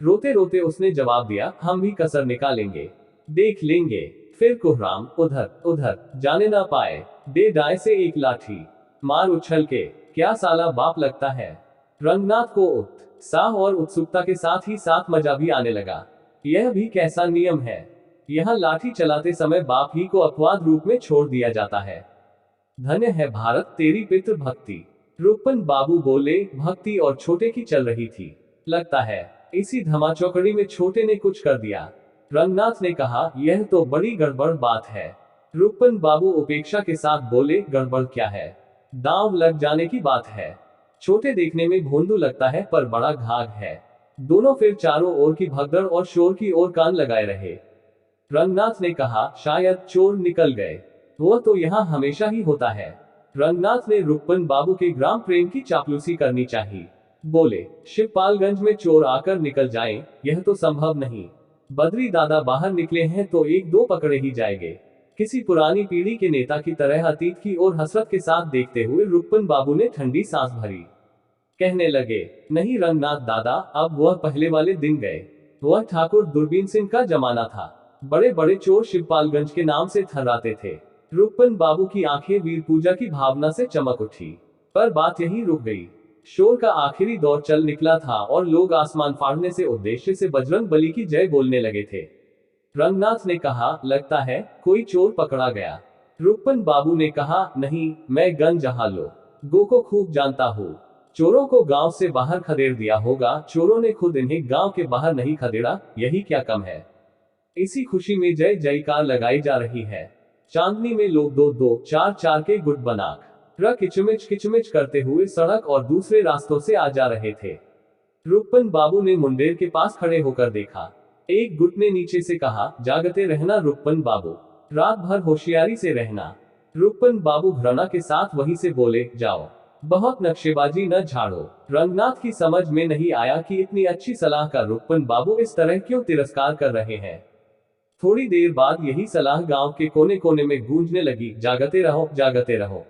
S1: रोते रोते उसने जवाब दिया, हम भी कसर निकालेंगे, देख लेंगे। फिर कोहराम, उधर उधर जाने ना पाए। दे दाएं से एक लाठी मार उछल के, क्या साला बाप लगता है। रंगनाथ को उत्साह और उत्सुकता के साथ ही साथ मजा भी आने लगा। यह भी कैसा नियम है, यहाँ लाठी चलाते समय बाप ही को अपवाद रूप में छोड़ दिया जाता है। धन्य है भारत तेरी पितृ भक्ति। रूपन बाबू बोले, भक्ति और छोटे की चल रही थी। लगता है इसी धमाचौकड़ी में छोटे ने कुछ कर दिया। रंगनाथ ने कहा, यह तो बड़ी गड़बड़ बात है। रूपन बाबू उपेक्षा के साथ बोले, गड़बड़ क्या है, दांव लग जाने की बात है। छोटे देखने में भोंदू लगता है पर बड़ा घाघ है। दोनों फिर चारों ओर की भगदड़ और शोर की ओर कान लगाए रहे। रंगनाथ ने कहा, शायद चोर निकल गए, वो तो यहाँ हमेशा ही होता है। रंगनाथ ने रूपन बाबू के ग्राम प्रेम की चापलूसी करनी चाहिए। बोले, शिवपालगंज में चोर आकर निकल जाएं, यह तो संभव नहीं। बद्री दादा बाहर निकले हैं तो 1-2 पकड़े ही जाएंगे। किसी पुरानी पीढ़ी के नेता की तरह अतीत की ओर हसरत के साथ देखते हुए रूपन बाबू ने ठंडी सांस भरी। कहने लगे, नहीं रंगनाथ दादा, अब वह पहले वाले दिन गए। वह ठाकुर दूरबीन सिंह का जमाना था। बड़े बड़े चोर शिवपालगंज के नाम से थर्राते थे। रूपन बाबू की आंखें वीर पूजा की भावना से चमक उठी। पर बात यही रुक गई। शोर का आखिरी दौर चल निकला था और लोग आसमान फाड़ने से उद्देश्य से बजरंग बली की जय बोलने लगे थे। रंगनाथ ने कहा, लगता है कोई चोर पकड़ा गया। रुक्मन बाबू ने कहा, नहीं, मैं गन जहालो गो को खूब जानता हूँ। चोरों को गांव से बाहर खदेड़ दिया होगा। चोरों ने खुद इन्हें गांव के बाहर नहीं खदेड़ा, यही क्या कम है। इसी खुशी में जय जयकार लगाई जा रही है। चांदनी में लोग दो दो चार चार के गुट बनाकर किचमिच करते हुए सड़क और दूसरे रास्तों से आ जा रहे थे। रुक्मन बाबू ने मुंडेर के पास खड़े होकर देखा। एक गुट ने नीचे से कहा, जागते रहना रुक्मन बाबू, रात भर होशियारी से रहना। रुक्मन बाबू घृणा के साथ वहीं से बोले, जाओ, बहुत नक्शेबाजी न झाड़ो। रंगनाथ की समझ में नहीं आया कि इतनी अच्छी सलाह का रुक्मन बाबू इस तरह क्यों तिरस्कार कर रहे हैं। थोड़ी देर बाद यही सलाह गांव के कोने कोने में गूंजने लगी, जागते रहो, जागते रहो।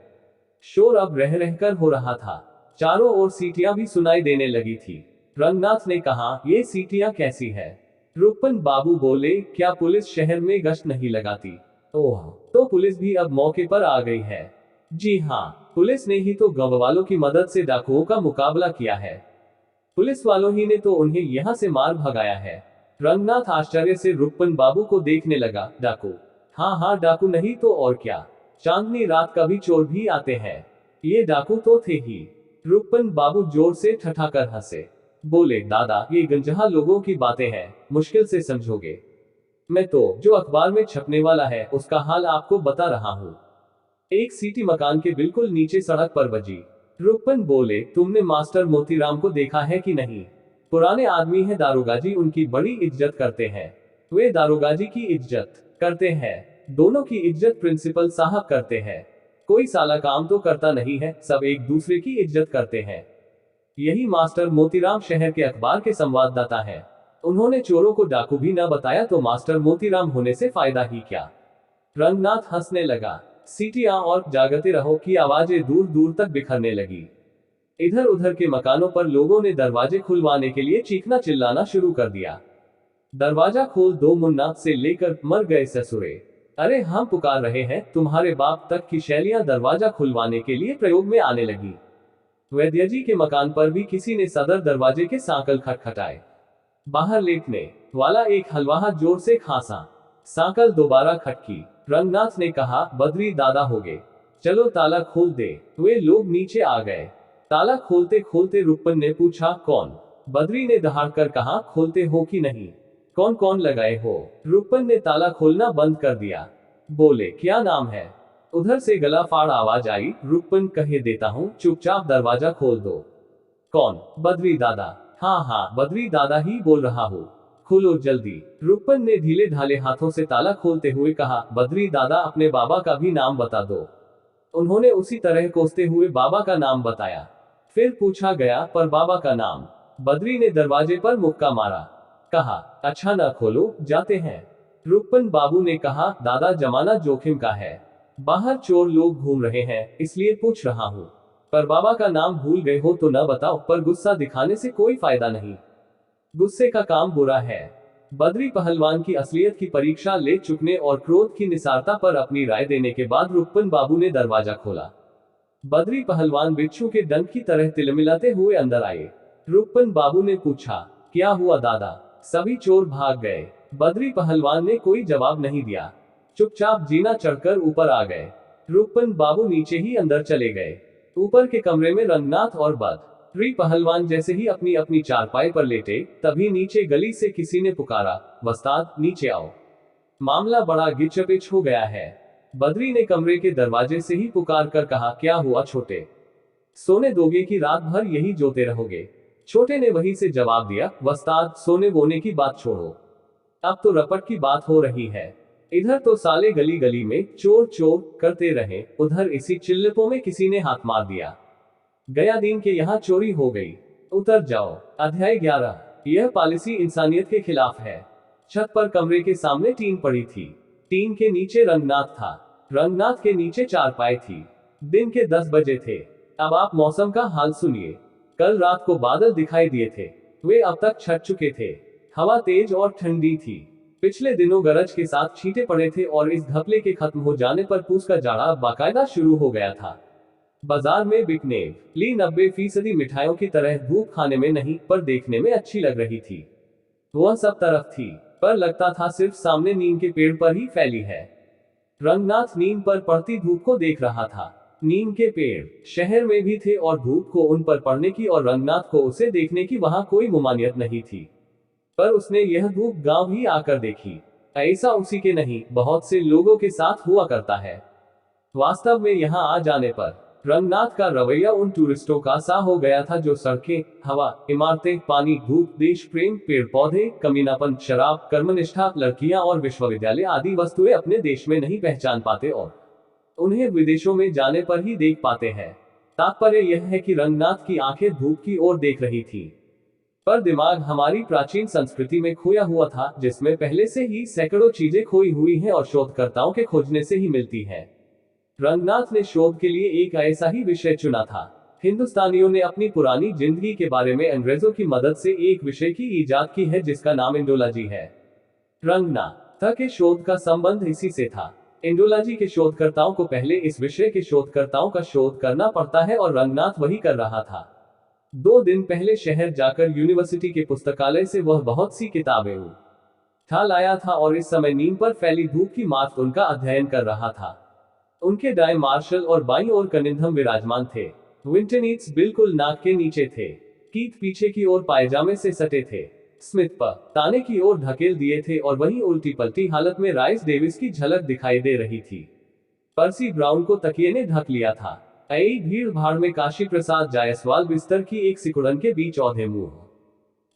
S1: शोर अब रह रहकर हो रहा था। चारों ओर सीटियां भी सुनाई देने लगी थी। रंगनाथ ने कहा, ये सीटियां कैसी है। रुक्मन बाबू बोले, क्या पुलिस शहर में गश्त नहीं लगाती? ओह, तो पुलिस भी अब मौके पर आ गई है। जी हाँ, पुलिस ने ही तो गांव वालों की मदद से डाकुओं का मुकाबला किया है। पुलिस वालों ही ने तो उन्हें यहाँ से मार भगाया है। रंगनाथ आश्चर्य से रुक्मन बाबू को देखने लगा। डाकू? हाँ हाँ, डाकू नहीं तो और क्या। चांदनी रात कभी चोर भी आते हैं। ये डाकू तो थे ही। रुक्मन बाबू जोर से ठठाकर हंसे। बोले, दादा, ये गंजहा लोगों की बातें हैं, मुश्किल से समझोगे। मैं तो जो अखबार में छपने वाला है उसका हाल आपको बता रहा हूँ। एक सीटी मकान के बिल्कुल नीचे सड़क पर बजी। रुक्मन बोले, तुमने मास्टर मोतीराम को देखा है कि नहीं? पुराने आदमी है दारोगा जी, उनकी बड़ी इज्जत करते हैं। वे दारोगा जी की इज्जत करते हैं। दोनों की इज्जत प्रिंसिपल साहब करते हैं। कोई साला काम तो करता नहीं है, सब एक दूसरे की इज्जत करते हैं। यही मास्टर मोतीराम शहर के अखबार के संवाददाता हैं। उन्होंने चोरों को डाकू भी न बताया तो मास्टर मोतीराम होने से फायदा ही क्या। रंगनाथ हंसने लगा। सीटियां और जागते रहो की आवाजें दूर दूर तक बिखरने लगी। इधर उधर के मकानों पर लोगों ने दरवाजे खुलवाने के लिए चीखना चिल्लाना शुरू कर दिया। दरवाजा खोल दो मुन्ना से लेकर मर गए ससुरे। अरे हम पुकार रहे हैं, तुम्हारे बाप तक की शैलियां दरवाजा खुलवाने के लिए प्रयोग में आने लगी। वैद्य जी के मकान पर भी किसी ने सदर दरवाजे के सांकल खटखटाए। बाहर लेटने वाला एक हलवाहा जोर से खांसा। सांकल दोबारा खटकी। रंगनाथ ने कहा, बद्री दादा हो गए, चलो ताला खोल दे। वे लोग नीचे आ गए। ताला खोलते खोलते रुक्मन ने पूछा, कौन? बद्री ने दहाड़कर कहा, खोलते हो कि नहीं? कौन कौन लगाए हो? रुक्मन ने ताला खोलना बंद कर दिया। बोले, क्या नाम है? उधर से गला फाड़ आवाज आई, रुक्मन कहे देता हूँ, चुपचाप दरवाजा खोल दो। कौन? बद्री दादा। हाँ हाँ, बद्री दादा ही बोल रहा हूँ, खोलो जल्दी। रुक्मन ने ढीले ढाले हाथों से ताला खोलते हुए कहा, बद्री दादा, अपने बाबा का भी नाम बता दो। उन्होंने उसी तरह कोसते हुए बाबा का नाम बताया। फिर पूछा गया, पर बाबा का नाम? बद्री ने दरवाजे पर मुक्का मारा। कहा, अच्छा न खोलो, जाते हैं। रुक्मन बाबू ने कहा, दादा, जमाना जोखिम का है, बाहर चोर लोग घूम रहे हैं, इसलिए पूछ रहा हूँ। पर बाबा का नाम भूल गए हो तो न बताओ, पर गुस्सा दिखाने से कोई फायदा नहीं, गुस्से का काम बुरा है। बद्री पहलवान की असलियत की परीक्षा ले चुकने और क्रोध की निसारता पर अपनी राय देने के बाद रुक्मन बाबू ने दरवाजा खोला। बद्री पहलवान बिच्छू के डंक की तरह तिलमिलाते हुए अंदर आए। रुक्मन बाबू ने पूछा, क्या हुआ दादा? सभी चोर भाग गए। बद्री पहलवान ने कोई जवाब नहीं दिया, चुपचाप जीना चढ़कर ऊपर आ गए। रुक्मन बाबू नीचे ही अंदर चले गए। ऊपर के कमरे में रंगनाथ और बद्री पहलवान जैसे ही अपनी अपनी चारपाई पर लेटे, तभी नीचे गली से किसी ने पुकारा, वस्ताद, नीचे आओ, मामला बड़ा गिचपिच हो गया है। बद्री ने कमरे के दरवाजे से ही पुकार कर कहा, क्या हुआ छोटे? सोने दोगे कि रात भर यही जोते रहोगे? छोटे ने वही से जवाब दिया, वस्ताद, सोने वोने की बात छोड़ो, अब तो रपट की बात हो रही है। इधर तो साले गली गली में चोर चोर करते रहे, उधर इसी चिल्लपों में किसी ने हाथ मार दिया, गया दिन के यहाँ चोरी हो गई। उतर जाओ। अध्याय 11। यह पॉलिसी इंसानियत के खिलाफ है। छत पर कमरे के सामने टीन पड़ी थी। टीन के नीचे रंगनाथ था। रंगनाथ के नीचे चारपाई थी। दिन के 10 बजे थे। अब आप मौसम का हाल सुनिए। कल रात को बादल दिखाई दिए थे, वे अब तक छट चुके थे। हवा तेज और ठंडी थी। पिछले दिनों गरज के साथ छींटे पड़े थे और इस घपले के खत्म हो जाने पर पूस का जाड़ा अब बाकायदा शुरू हो गया था। बाजार में बिकने ली 90% मिठाइयों की तरह धूप खाने में नहीं पर देखने में अच्छी लग रही थी। वह सब तरफ थी, पर लगता था सिर्फ सामने नीम के पेड़ पर ही फैली है। रंगनाथ नीम पर पड़ती धूप को देख रहा था। नीम के पेड़ शहर में भी थे और धूप को उन पर पड़ने की और रंगनाथ को उसे देखने की वहां कोई मुमानियत नहीं थी। पर उसने यह धूप गांव ही आकर देखी। ऐसा उसी के नहीं, बहुत से लोगों के साथ हुआ करता है। वास्तव में यहाँ आ जाने पर रंगनाथ का रवैया उन टूरिस्टों का सा हो गया था जो सड़कें, हवा, इमारतें, पानी, धूप, देश प्रेम, पेड़ पौधे, कमीनापन, शराब, कर्मनिष्ठा, लड़कियां और विश्वविद्यालय आदि वस्तुएं अपने देश में नहीं पहचान पाते और उन्हें विदेशों में जाने पर ही देख पाते हैं। तात्पर्य यह है कि रंगनाथ की आंखें धूप की ओर देख रही थी, पर दिमाग हमारी प्राचीन संस्कृति में खोया हुआ था, जिसमें पहले से ही सैकड़ों चीजें खोई हुई हैं और शोधकर्ताओं के खोजने से ही मिलती हैं। रंगनाथ ने शोध के लिए एक ऐसा ही विषय चुना था। हिंदुस्तानियों ने अपनी पुरानी जिंदगी के बारे में अंग्रेजों की मदद से एक विषय की इजाद की है जिसका नाम इंडोलॉजी है। रंगनाथ के शोध का संबंध इसी से था। इंडोलॉजी के शोधकर्ताओं को पहले इस विषय के शोधकर्ताओं का शोध करना पड़ता है और रंगनाथ वही कर रहा था। 2 दिन पहले शहर जाकर यूनिवर्सिटी के पुस्तकालय से वह बहुत सी किताबें उठा लाया था और इस समय नीम पर फैली धूप की मार्फ उनका अध्ययन कर रहा था। उनके दाएं मार्शल और बाईं ओर कनिंघम विराजमान थे। विंटनीट्स बिल्कुल नाक के नीचे थे। कीथ पीछे की ओर पायजामे से सटे थे। स्मिथ पर ताने की ओर ढकेल दिए थे और वहीं उल्टी पलटी हालत में राइस डेविस की झलक दिखाई दे रही थी। पर्सी ब्राउन को तकिए ने ढक लिया था। ऐ भीड़ भाड़ में काशी प्रसाद जायसवाल बिस्तर की एक सिकुड़न के बीच औंधे मुंह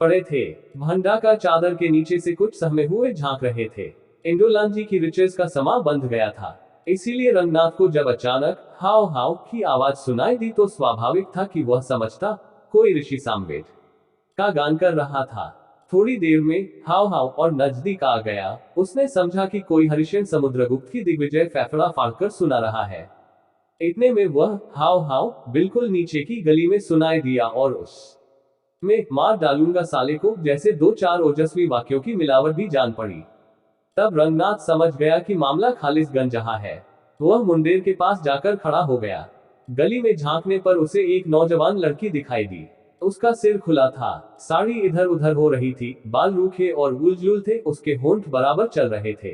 S1: पड़े थे। भंडा का चादर के नीचे से कुछ सहमे हुए झांक रहे थे। इंडोलॉजी की रिचर्स का समा बंध गया था। इसीलिए रंगनाथ को जब अचानक हाव हाव की आवाज सुनाई दी तो स्वाभाविक था कि वह समझता कोई ऋषि सामवेद का गान कर रहा था। थोड़ी देर में हाव हाव और नजदीक आ गया। उसने समझा कि कोई हरिशन समुद्रगुप्त की दिग्विजय फैफड़ा फाड़कर सुना रहा है। इतने में वह हाव हाव बिल्कुल नीचे की गली में सुनाई दिया और उस में मार डालूंगा साले को जैसे 2-4 ओजस्वी वाक्यों की मिलावट भी जान पड़ी। तब रंगनाथ समझ गया कि मामला खालिसगंज जहां है। वह मुंडेर के पास जाकर खड़ा हो गया। गली में झांकने पर उसे एक नौजवान लड़की दिखाई दी। उसका सिर खुला था, साड़ी इधर उधर हो रही थी, बाल रूखे और उलझुल थे, उसके होंठ बराबर चल रहे थे।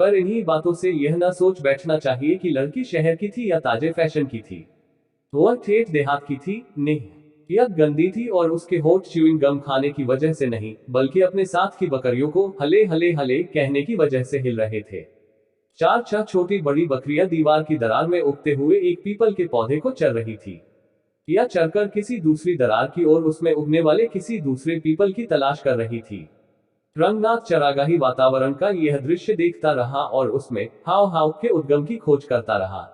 S1: पर इन्हीं बातों से यह न सोच बैठना चाहिए कि लड़की शहर की थी या ताजे फैशन की थी। वह ठेठ देहात की थी, निहायत गंदी थी और उसके होंठ च्यूइंग गम खाने की वजह से नहीं, बल्कि अपने साथ की बकरियों को हले हले हले कहने की वजह से हिल रहे थे। 4-6 छोटी बड़ी बकरियां दीवार की दरार में उगते हुए एक पीपल के पौधे को चर रही थी, या चरकर किसी दूसरी दरार की ओर उसमें उगने वाले किसी दूसरे पीपल की तलाश कर रही थी। रंगनाथ चरागाही वातावरण का यह दृश्य देखता रहा और उसमें हाव हाव के उद्गम की खोज करता रहा।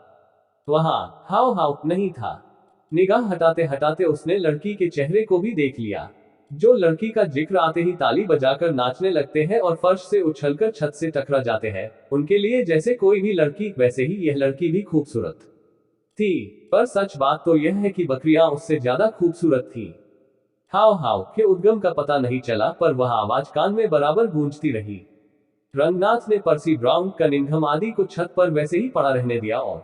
S1: वहां हाव हाव नहीं था। निगाह हटाते हटाते उसने लड़की के चेहरे को भी देख लिया। जो लड़की का जिक्र आते ही ताली बजाकर नाचने लगते हैं और फर्श से उछलकर छत से टकरा जाते हैं, उनके लिए जैसे कोई भी लड़की, वैसे ही यह लड़की भी खूबसूरत थी। पर सच बात तो यह है कि बकरियां उससे ज्यादा खूबसूरत थी। हाव हाव के उद्गम का पता नहीं चला, पर वह आवाज कान में बराबर गूंजती रही। रंगनाथ ने पर्सी ब्राउन, कनिंघम आदि को छत पर वैसे ही पड़ा रहने दिया और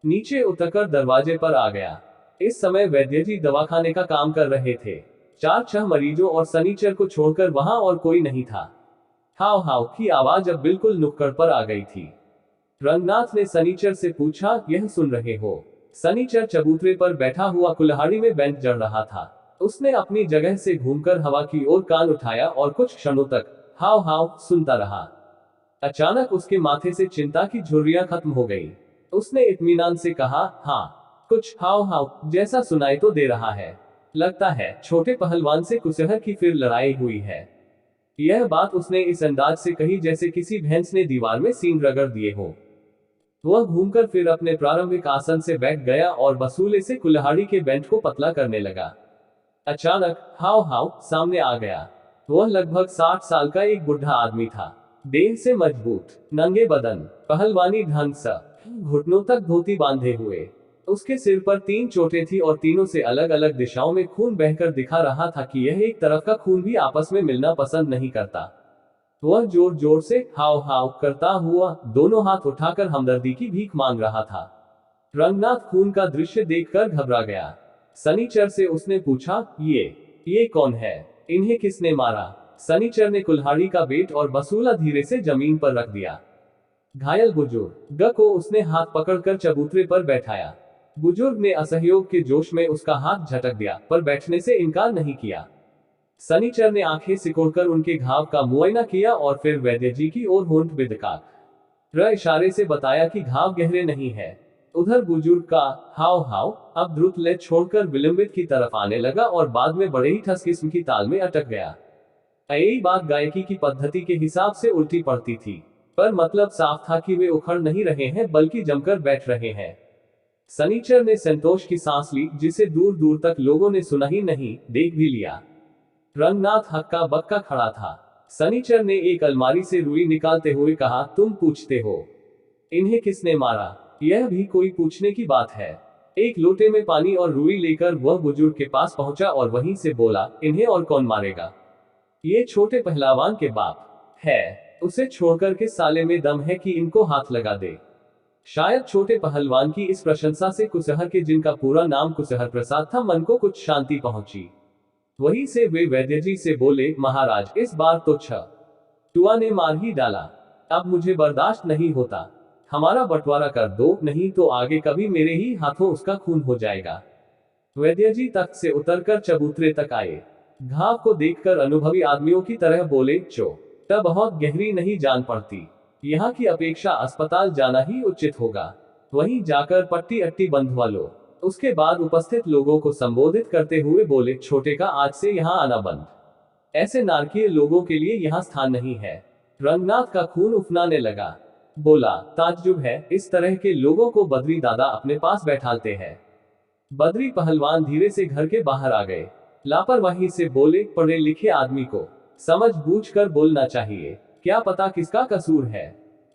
S1: नीचे उतरकर दरवाजे पर आ गया। इस समय वैद्यजी दवाखाने का काम कर रहे थे। 4-6 मरीजों और सनीचर को छोड़कर वहां और कोई नहीं था। हाव हाव की आवाज अब बिल्कुल नुक्कड़ पर आ गई थी। रंगनाथ ने सनीचर से पूछा, यह सुन रहे हो? सनीचर चबूतरे पर बैठा हुआ कुल्हाड़ी में बेंच जड़ रहा था। उसने अपनी जगह से घूमकर हवा की ओर कान उठाया और कुछ क्षणों तक हाव हाव सुनता रहा। अचानक उसके माथे से चिंता की झुर्रियां खत्म हो गई। उसने इत्मीनान से कहा, हाँ, कुछ हाव हाव जैसा सुनाई तो दे रहा है। लगता है छोटे पहलवान से कुसहर की फिर लड़ाई हुई है। यह बात उसने इस अंदाज से कही जैसे किसी भैंस ने दीवार में सींग रगड़ दिए हो। वह घूमकर फिर अपने प्रारंभिक आसन से बैठ गया और बसूले से कुल्हाड़ी के बेंच को पतला करने लगा। अचानक हाव हाव सामने आ गया। वह लगभग 60 साल का एक बुढ़ा आदमी था। देह से मजबूत, नंगे बदन, पहलवानी ढंग सा, घुटनों तक धोती बांधे हुए। उसके सिर पर 3 चोटें थी और तीनों से अलग अलग दिशाओं में खून बहकर दिखा रहा था कि यह एक तरफ का खून भी आपस में मिलना पसंद नहीं करता। वह जोर जोर से हाव हाव करता हुआ दोनों हाथ उठाकर हमदर्दी की भीख मांग रहा था। रंगनाथ खून का दृश्य देखकर घबरा गया। सनीचर से उसने पूछा, ये कौन है? इन्हें किसने मारा? सनीचर ने कुल्हाड़ी का बेट और बसूला धीरे से जमीन पर रख दिया। घायल बुजुर्ग को उसने हाथ पकड़कर चबूतरे पर बैठाया। बुजुर्ग ने असहयोग के जोश में उसका हाथ झटक दिया, पर बैठने से इनकार नहीं किया। सनीचर ने आंखें सिकोड़कर उनके घाव का मुआयना किया और फिर वैद्य जी की ओर होंठ बिदका इशारे से बताया कि घाव गहरे नहीं है। उधर बुजुर्ग का हाव हाव अब द्रुत लय छोड़कर विलंबित की तरफ आने लगा और बाद में बड़े ही ठस किस्म की ताल में अटक गया। यही बात गायकी की पद्धति के हिसाब से उल्टी पड़ती थी, पर मतलब साफ था कि वे उखड़ नहीं रहे हैं बल्कि जमकर बैठ रहे हैं। सनीचर ने संतोष की सांस ली, जिसे दूर दूर तक लोगों ने सुना ही नहीं, देख भी लिया। रंगनाथ हक्का बक्का खड़ा था। सनीचर ने एक अलमारी से रुई निकालते हुए कहा, तुम पूछते हो इन्हें किसने मारा? यह भी कोई पूछने की बात है? एक लोटे में पानी और रुई लेकर वह बुजुर्ग के पास पहुंचा और वहीं से बोला, इन्हें और कौन मारेगा? ये छोटे पहलवान के बाप है, उसे छोड़कर के साले में दम है कि इनको हाथ लगा दे। शायद छोटे पहलवान की इस प्रशंसा से कुसहर के, जिनका पूरा नाम कुसहर प्रसाद था, मन को कुछ शांति पहुंची। वहीं से वे वैद्य जी से बोले, महाराज इस बार तो टुआ ने मार ही डाला, अब मुझे बर्दाश्त नहीं होता। हमारा बंटवारा कर दो, नहीं तो आगे कभी मेरे ही हाथों उसका खून हो जाएगा। वैद्य जी तख्त से उतरकर चबूतरे तक आए। घाव को देखकर अनुभवी आदमियों की तरह बोले, चोट बहुत गहरी नहीं जान पड़ती, यहाँ की अपेक्षा अस्पताल जाना ही उचित होगा। वहीं जाकर पट्टी अट्टी बंधवा लो। उसके बाद उपस्थित लोगों को संबोधित करते हुए बोले, छोटे का आज से यहाँ आना बंद। ऐसे नारकीय लोगों के लिए यहाँ स्थान नहीं है। रंगनाथ का खून उफनाने लगा। बोला, ताज्जुब है, इस तरह के लोगों को बद्री दादा अपने पास बैठालते हैं। बद्री पहलवान धीरे से घर के बाहर आ गए। लापरवाही से बोले, पढ़े लिखे आदमी को समझ बूझ कर बोलना चाहिए, क्या पता किसका कसूर है।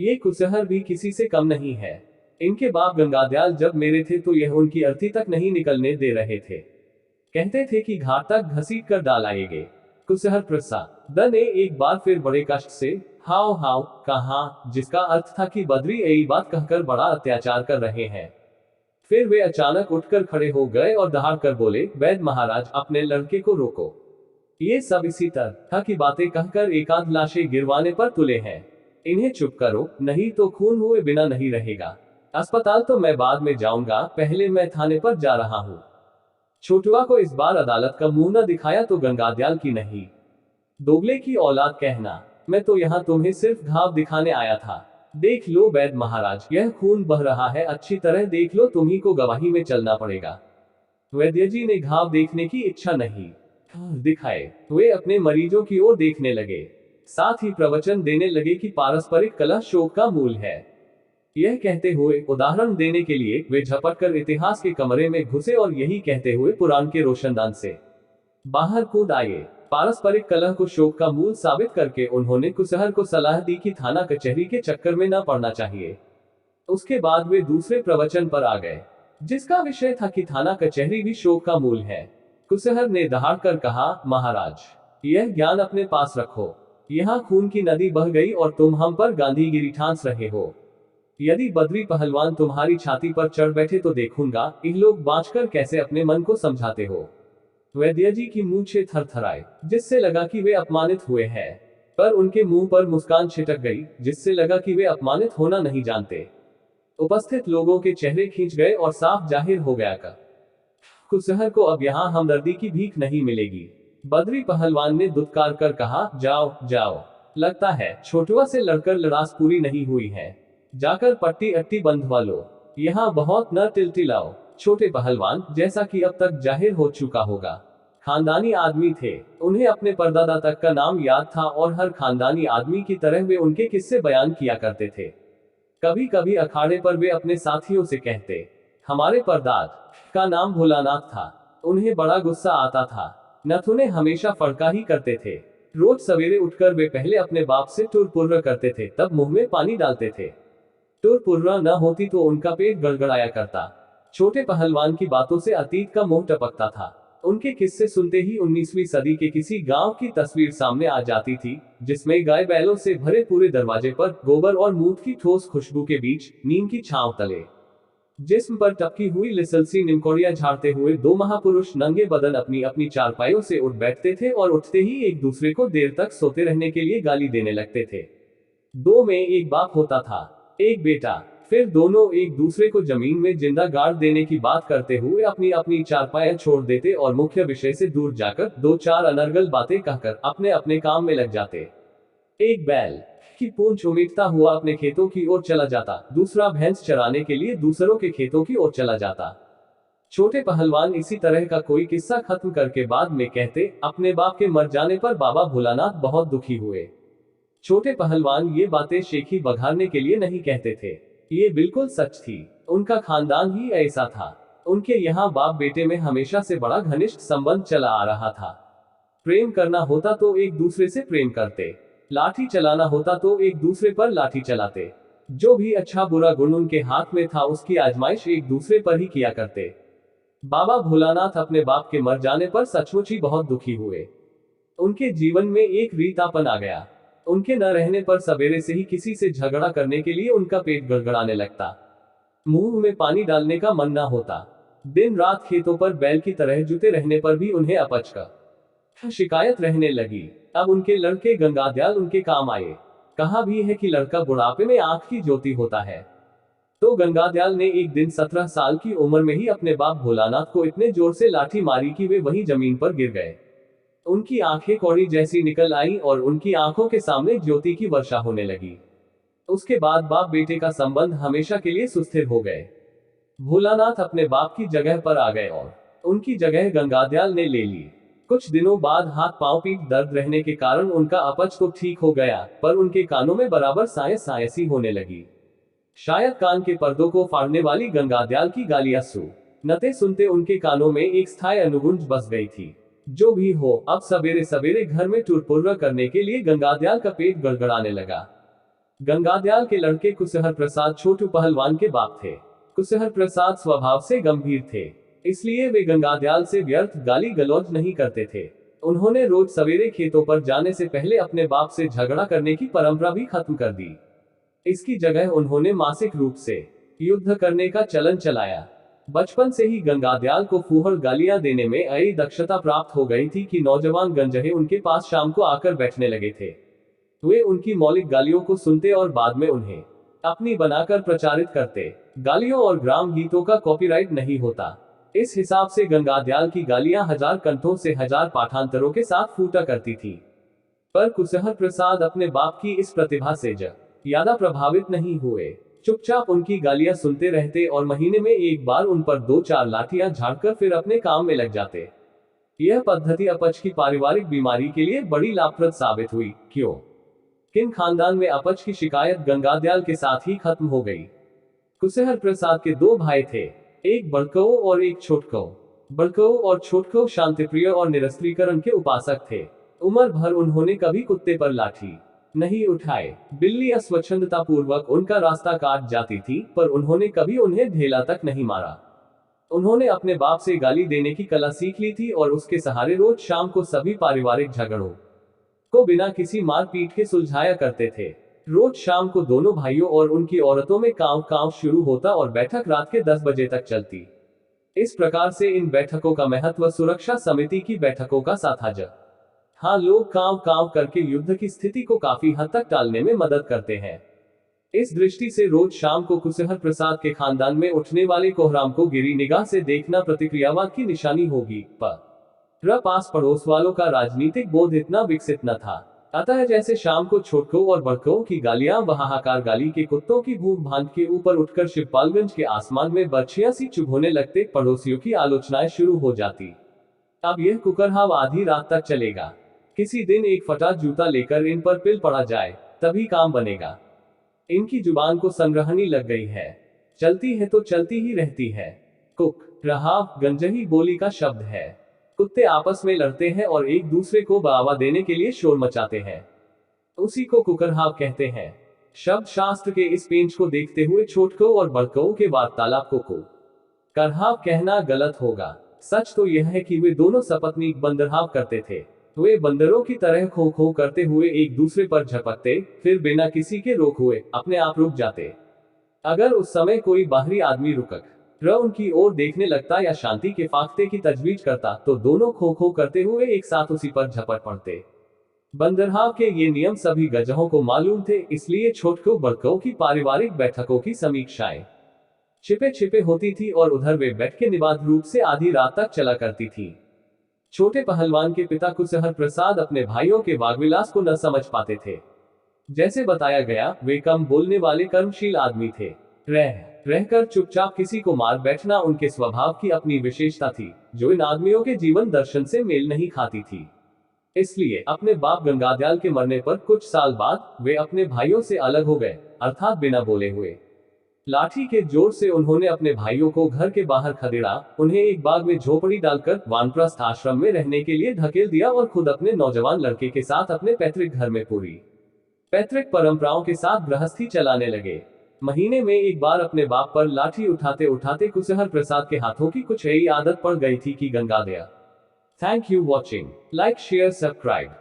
S1: ये कुसहर भी किसी से कम नहीं है। इनके बाप गंगादयाल जब मेरे थे तो यह उनकी अर्थी तक नहीं निकलने दे रहे थे। कहते थे कि घाट तक घसीट कर डालाएंगे। कुसहर प्रसाद ने एक बार फिर बड़े कष्ट से हाव हाव कहा, जिसका अर्थ था कि बद्री यही बात कहकर बड़ा अत्याचार कर रहे हैं। फिर वे अचानक उठकर खड़े हो गए और दहाड़ कर बोले, वैद्य महाराज अपने लड़के को रोको। ये सब इसी तरह की बातें कहकर एकांत लाशें गिरवाने पर तुले हैं। इन्हें चुप करो, नहीं तो खून हुए बिना नहीं रहेगा। अस्पताल तो मैं बाद में जाऊंगा, पहले मैं थाने पर जा रहा हूँ। छोटुआ को इस बार अदालत का मुंह न दिखाया तो गंगादयाल की नहीं, दोगले की औलाद कहना। मैं तो यहाँ तुम्हें सिर्फ घाव दिखाने आया था। देख लो वैद्य महाराज, यह खून बह रहा है, अच्छी तरह देख लो, तुम्ही को गवाही में चलना पड़ेगा। वैद्य जी ने घाव देखने की इच्छा नहीं दिखाए। वे अपने मरीजों की ओर देखने लगे, साथ ही प्रवचन देने लगे कि पारस्परिक कलह शोक का मूल है। यह कहते हुए, उदाहरण देने के लिए, वे झपटकर इतिहास के कमरे में घुसे और यही कहते हुए पुराण के रोशनदान से बाहर कूद आए। पारस्परिक कलह को शोक का मूल साबित करके उन्होंने कुसहर को सलाह दी कि थाना कचहरी के चक्कर में न पड़ना चाहिए। उसके बाद वे दूसरे प्रवचन पर आ गए, जिसका विषय था कि थाना कचहरी भी शोक का मूल है। कुसहर ने दहाड़ कर कहा, महाराज यह ज्ञान अपने पास रखो। यहाँ खून की नदी बह गई और तुम हम पर गांधीगिरी ठांस रहे हो। यदि बद्री पहलवान तुम्हारी छाती पर चढ़ बैठे तो देखूंगा इन लोग बांचकर कैसे अपने मन को समझाते हो। वैद्य जी की मूंछें थरथराए, जिससे लगा कि वे अपमानित हुए हैं, पर उनके मुंह पर मुस्कान छिटक गई, जिससे लगा कि वे अपमानित होना नहीं जानते। उपस्थित लोगों के चेहरे खींच गए और साफ जाहिर हो गया कि कुसहर को अब यहाँ हमदर्दी की भीख नहीं मिलेगी। बद्री पहलवान ने दुत्कार कर कहा, जाओ जाओ, लगता है छोटुआ से लड़कर लड़ास पूरी नहीं हुई है। जाकर पट्टी अट्टी बंधवा लो, यहाँ बहुत न टिलटिलाओ। छोटे पहलवान, जैसा कि अब तक जाहिर हो चुका होगा, खानदानी आदमी थे। उन्हें अपने परदादा तक का नाम याद था और हर खानदानी आदमी की तरह वे उनके किस्से बयान किया करते थे। कभी कभी अखाड़े पर वे अपने साथियों से कहते, हमारे परदाद का नाम भोलानाथ था। उन्हें बड़ा गुस्सा आता था। नथुने हमेशा फड़का ही करते थे। रोज सवेरे उठकर वे पहले अपने बाप से टुरपुर्र करते थे, तब मुंह में पानी डालते थे। टुरपुर्रा न होती तो उनका पेट गड़गड़ाया करता। छोटे पहलवान की बातों से अतीत का मुंह टपकता था। उनके किस्से सुनते ही 19वीं सदी के किसी गांव की तस्वीर सामने आ जाती थी, जिसमें गाय बैलों से भरे पूरे दरवाजे पर गोबर और मूत की ठोस खुशबू के बीच नीम की छांव तले जिस्म पर टपकी हुई लिसलसी निमकोड़ियां झाड़ते हुए दो महापुरुष नंगे बदन अपनी अपनी चारपाइयों से उठ बैठते थे और उठते ही एक दूसरे को देर तक सोते रहने के लिए गाली देने लगते थे। दो में एक बाप होता था, एक बेटा। फिर दोनों एक दूसरे को जमीन में जिंदा गाड़ देने की बात करते हुए अपनी अपनी चारपाइयां छोड़ देते और मुख्य विषय से दूर जाकर दो चार अनर्गल बातें कहकर अपने अपने काम में लग जाते। एक बैल की पूंछ उमीटता हुआ अपने खेतों की ओर चला जाता, दूसरा भैंस चराने के लिए दूसरों के खेतों की ओर चला जाता। छोटे पहलवान इसी तरह का कोई किस्सा खत्म करके बाद में कहते, अपने बाप के मर जाने पर बाबा भोलानाथ बहुत दुखी हुए। छोटे पहलवान ये बातें शेखी बघारने के लिए नहीं कहते थे, ये बिल्कुल सच थी। उनका खानदान ही ऐसा था। उनके यहाँ बाप बेटे में हमेशा से बड़ा घनिष्ठ संबंध चला आ रहा था। प्रेम करना होता तो एक दूसरे से प्रेम करते, लाठी चलाना होता तो एक दूसरे पर लाठी चलाते। जो भी अच्छा बुरा गुण उनके हाथ में था उसकी आजमाइश एक दूसरे पर ही किया करते। बाबा भोलानाथ अपने बाप के मर जाने पर सचमुच ही बहुत दुखी हुए। उनके जीवन में एक रीतापन आ गया। उनके न रहने पर सवेरे से ही किसी से झगड़ा करने के लिए उनका पेट गड़गड़ाने लगता, मुंह में पानी डालने का मन न होता। दिन रात खेतों पर बैल की तरह जुटे रहने पर भी उन्हें अपच का शिकायत रहने लगी। अब उनके लड़के गंगादयाल उनके काम आए। कहा भी है कि लड़का बुढ़ापे में आंख की ज्योति होता है। तो गंगादयाल ने एक दिन 17 साल की उम्र में ही अपने बाप भोलानाथ को इतने जोर से लाठी मारी कि वे वहीं जमीन पर गिर गए। उनकी आंखें कौड़ी जैसी निकल आई और उनकी आंखों के सामने ज्योति की वर्षा होने लगी। उसके बाद बाप बेटे का संबंध हमेशा के लिए सुस्थिर हो गए। भोलानाथ अपने बाप की जगह पर आ गए और उनकी जगह गंगादयाल ने ले ली। कुछ दिनों बाद हाथ पांव पीठ दर्द रहने के कारण उनका अपच तो ठीक हो गया, पर उनके कानों में बराबर सायस सायसी होने लगी। शायद कान के पर्दों को फाड़ने वाली गंगादयाल की गालियां नते सुनते उनके कानों में एक स्थायी अनुगुंज बस गई थी। जो भी हो, अब सवेरे सवेरे घर में टुरपुर्रा करने के लिए गंगादयाल का पेट गड़गड़ाने लगा। गंगादयाल के लड़के कुशहर प्रसाद छोटू पहलवान के बाप थे। कुशहर प्रसाद स्वभाव से गंभीर थे, इसलिए वे गंगादयाल से व्यर्थ गाली गलौज नहीं करते थे। उन्होंने रोज सवेरे खेतों पर जाने से पहले अपने बाप से झगड़ा करने की परंपरा भी खत्म कर दी। इसकी जगह उन्होंने मासिक रूप से युद्ध करने का चलन चलाया। बचपन से ही गंगादयाल को फूहड़ गालियां देने में ऐसी दक्षता प्राप्त हो गई थी कि नौजवान गंजहे उनके पास शाम को आकर बैठने लगे थे। वे उनकी मौलिक गालियों को सुनते और बाद में उन्हें अपनी बनाकर प्रचारित करते। गालियों और ग्राम गीतों का कॉपीराइट नहीं होता, इस हिसाब से गंगादयाल की गालियां हजार कंठों से हजार पाठांतरों के साथ फूटा करती थी। पर कुशहर प्रसाद अपने बाप की इस प्रतिभा से ज्यादा प्रभावित नहीं हुए। चुपचाप उनकी गालियां सुनते रहते और महीने में एक बार उन पर दो चार लाठियां झाड़कर फिर अपने काम में लग जाते। यह पद्धति अपच की पारिवारिक बीमारी के लिए बड़ी लाभप्रद साबित हुई। क्यों? किन खानदान में अपच की शिकायत गंगादयाल के साथ ही खत्म हो गई। कुशहर प्रसाद के दो भाई थे, एक बड़कऊ और एक छोटकऊ। बड़कऊ और छोटकऊ शांतिप्रिय और निरस्त्रीकरण के उपासक थे। उम्र भर उन्होंने कभी कुत्ते पर लाठी नहीं उठाए। बिल्ली अस्वच्छंदता पूर्वक उनका रास्ता काट जाती थी, पर उन्होंने कभी उन्हें ढेला तक नहीं मारा। उन्होंने अपने बाप से गाली देने की कला सीख ली थी और उसके सहारे रोज शाम को सभी पारिवारिक झगड़ों को बिना किसी मार पीट के सुलझाया करते थे। रोज शाम को दोनों भाइयों और उनकी औरतों में कांव कांव शुरू होता और बैठक रात के 10 बजे तक चलती। इस प्रकार से इन बैठकों का महत्व सुरक्षा समिति की बैठकों का सा था। हाँ, लोग कांव कांव करके युद्ध की स्थिति को काफी हद तक टालने में मदद करते हैं। इस दृष्टि से रोज शाम को कुशहर प्रसाद के खानदान में उठने वाले कोहराम को गिरी निगाह से देखना प्रतिक्रियावाद की निशानी होगी। पर पास पड़ोस वालों का राजनीतिक बोध इतना विकसित न था, अतः जैसे शाम को छोटकों और बड़कों की गालियां व हाहाकार गाली के कुत्तों की भूख भांड के ऊपर उठकर शिवपालगंज के आसमान में बर्छियां सी चुभोने लगते, पड़ोसियों की आलोचनाएं शुरू हो जाती। अब यह कुकरहाव आधी रात तक चलेगा। किसी दिन एक फटा जूता लेकर इन पर पिल पड़ा जाए, तभी काम बनेगा। इनकी जुबान को संग्रहणी लग गई है, चलती है तो चलती ही रहती है। कुक रहाव गंजही बोली का शब्द है। कुत्ते आपस में लड़ते हैं और एक दूसरे को बढ़ावा देने के लिए शोर मचाते हैं, उसी को कुकरहाव कहते हैं। शब्द शास्त्र के इस पेंच को देखते हुए छोटकों और बड़कों के वार्तालाप को करहाव कहना गलत होगा। सच तो यह है कि वे दोनों सपत्नीक बंदरहाव करते थे। वे बंदरों की तरह खो खो करते हुए एक दूसरे पर झपकते, फिर बिना किसी के रोक हुए अपने आप रुक जाते। अगर उस समय कोई बाहरी आदमी रुकक र उनकी ओर देखने लगता या शांति के फाख्ते की तजवीज करता तो दोनों खो खो करते हुए एक साथ उसी पर झपट पड़ते। बंदरगाह के ये नियम सभी गजहों को मालूम थे, इसलिए छोटकों बड़कों की पारिवारिक बैठकों की समीक्षाएं छिपे छिपे होती थी और उधर वे बैठ के निबाध रूप से आधी रात तक चला करती थी। छोटे पहलवान के पिता कुशहर प्रसाद अपने भाइयों के वागविलास को न समझ पाते थे। जैसे बताया गया, वे कम बोलने वाले कर्मशील आदमी थे। रहकर चुपचाप किसी को मार बैठना उनके स्वभाव की अपनी विशेषता थी, जो इन आदमियों के जीवन दर्शन से मेल नहीं खाती थी। इसलिए अपने बाप गंगादयाल के मरने पर कुछ साल बाद वे अपने भाइयों से अलग हो गए, अर्थात बिना बोले हुए। लाठी के जोर से उन्होंने अपने भाइयों को घर के बाहर खदेड़ा, उन्हें एक बाग में झोपड़ी डालकर वानप्रस्थ आश्रम में रहने के लिए धकेल दिया और खुद अपने नौजवान लड़के के साथ अपने पैतृक घर में पूरी पैतृक परंपराओं के साथ गृहस्थी चलाने लगे। महीने में एक बार अपने बाप पर लाठी उठाते उठाते कुशहर प्रसाद के हाथों की कुछ ऐसी आदत पड़ गई थी कि गंगादया। Thank you watching. Like share subscribe.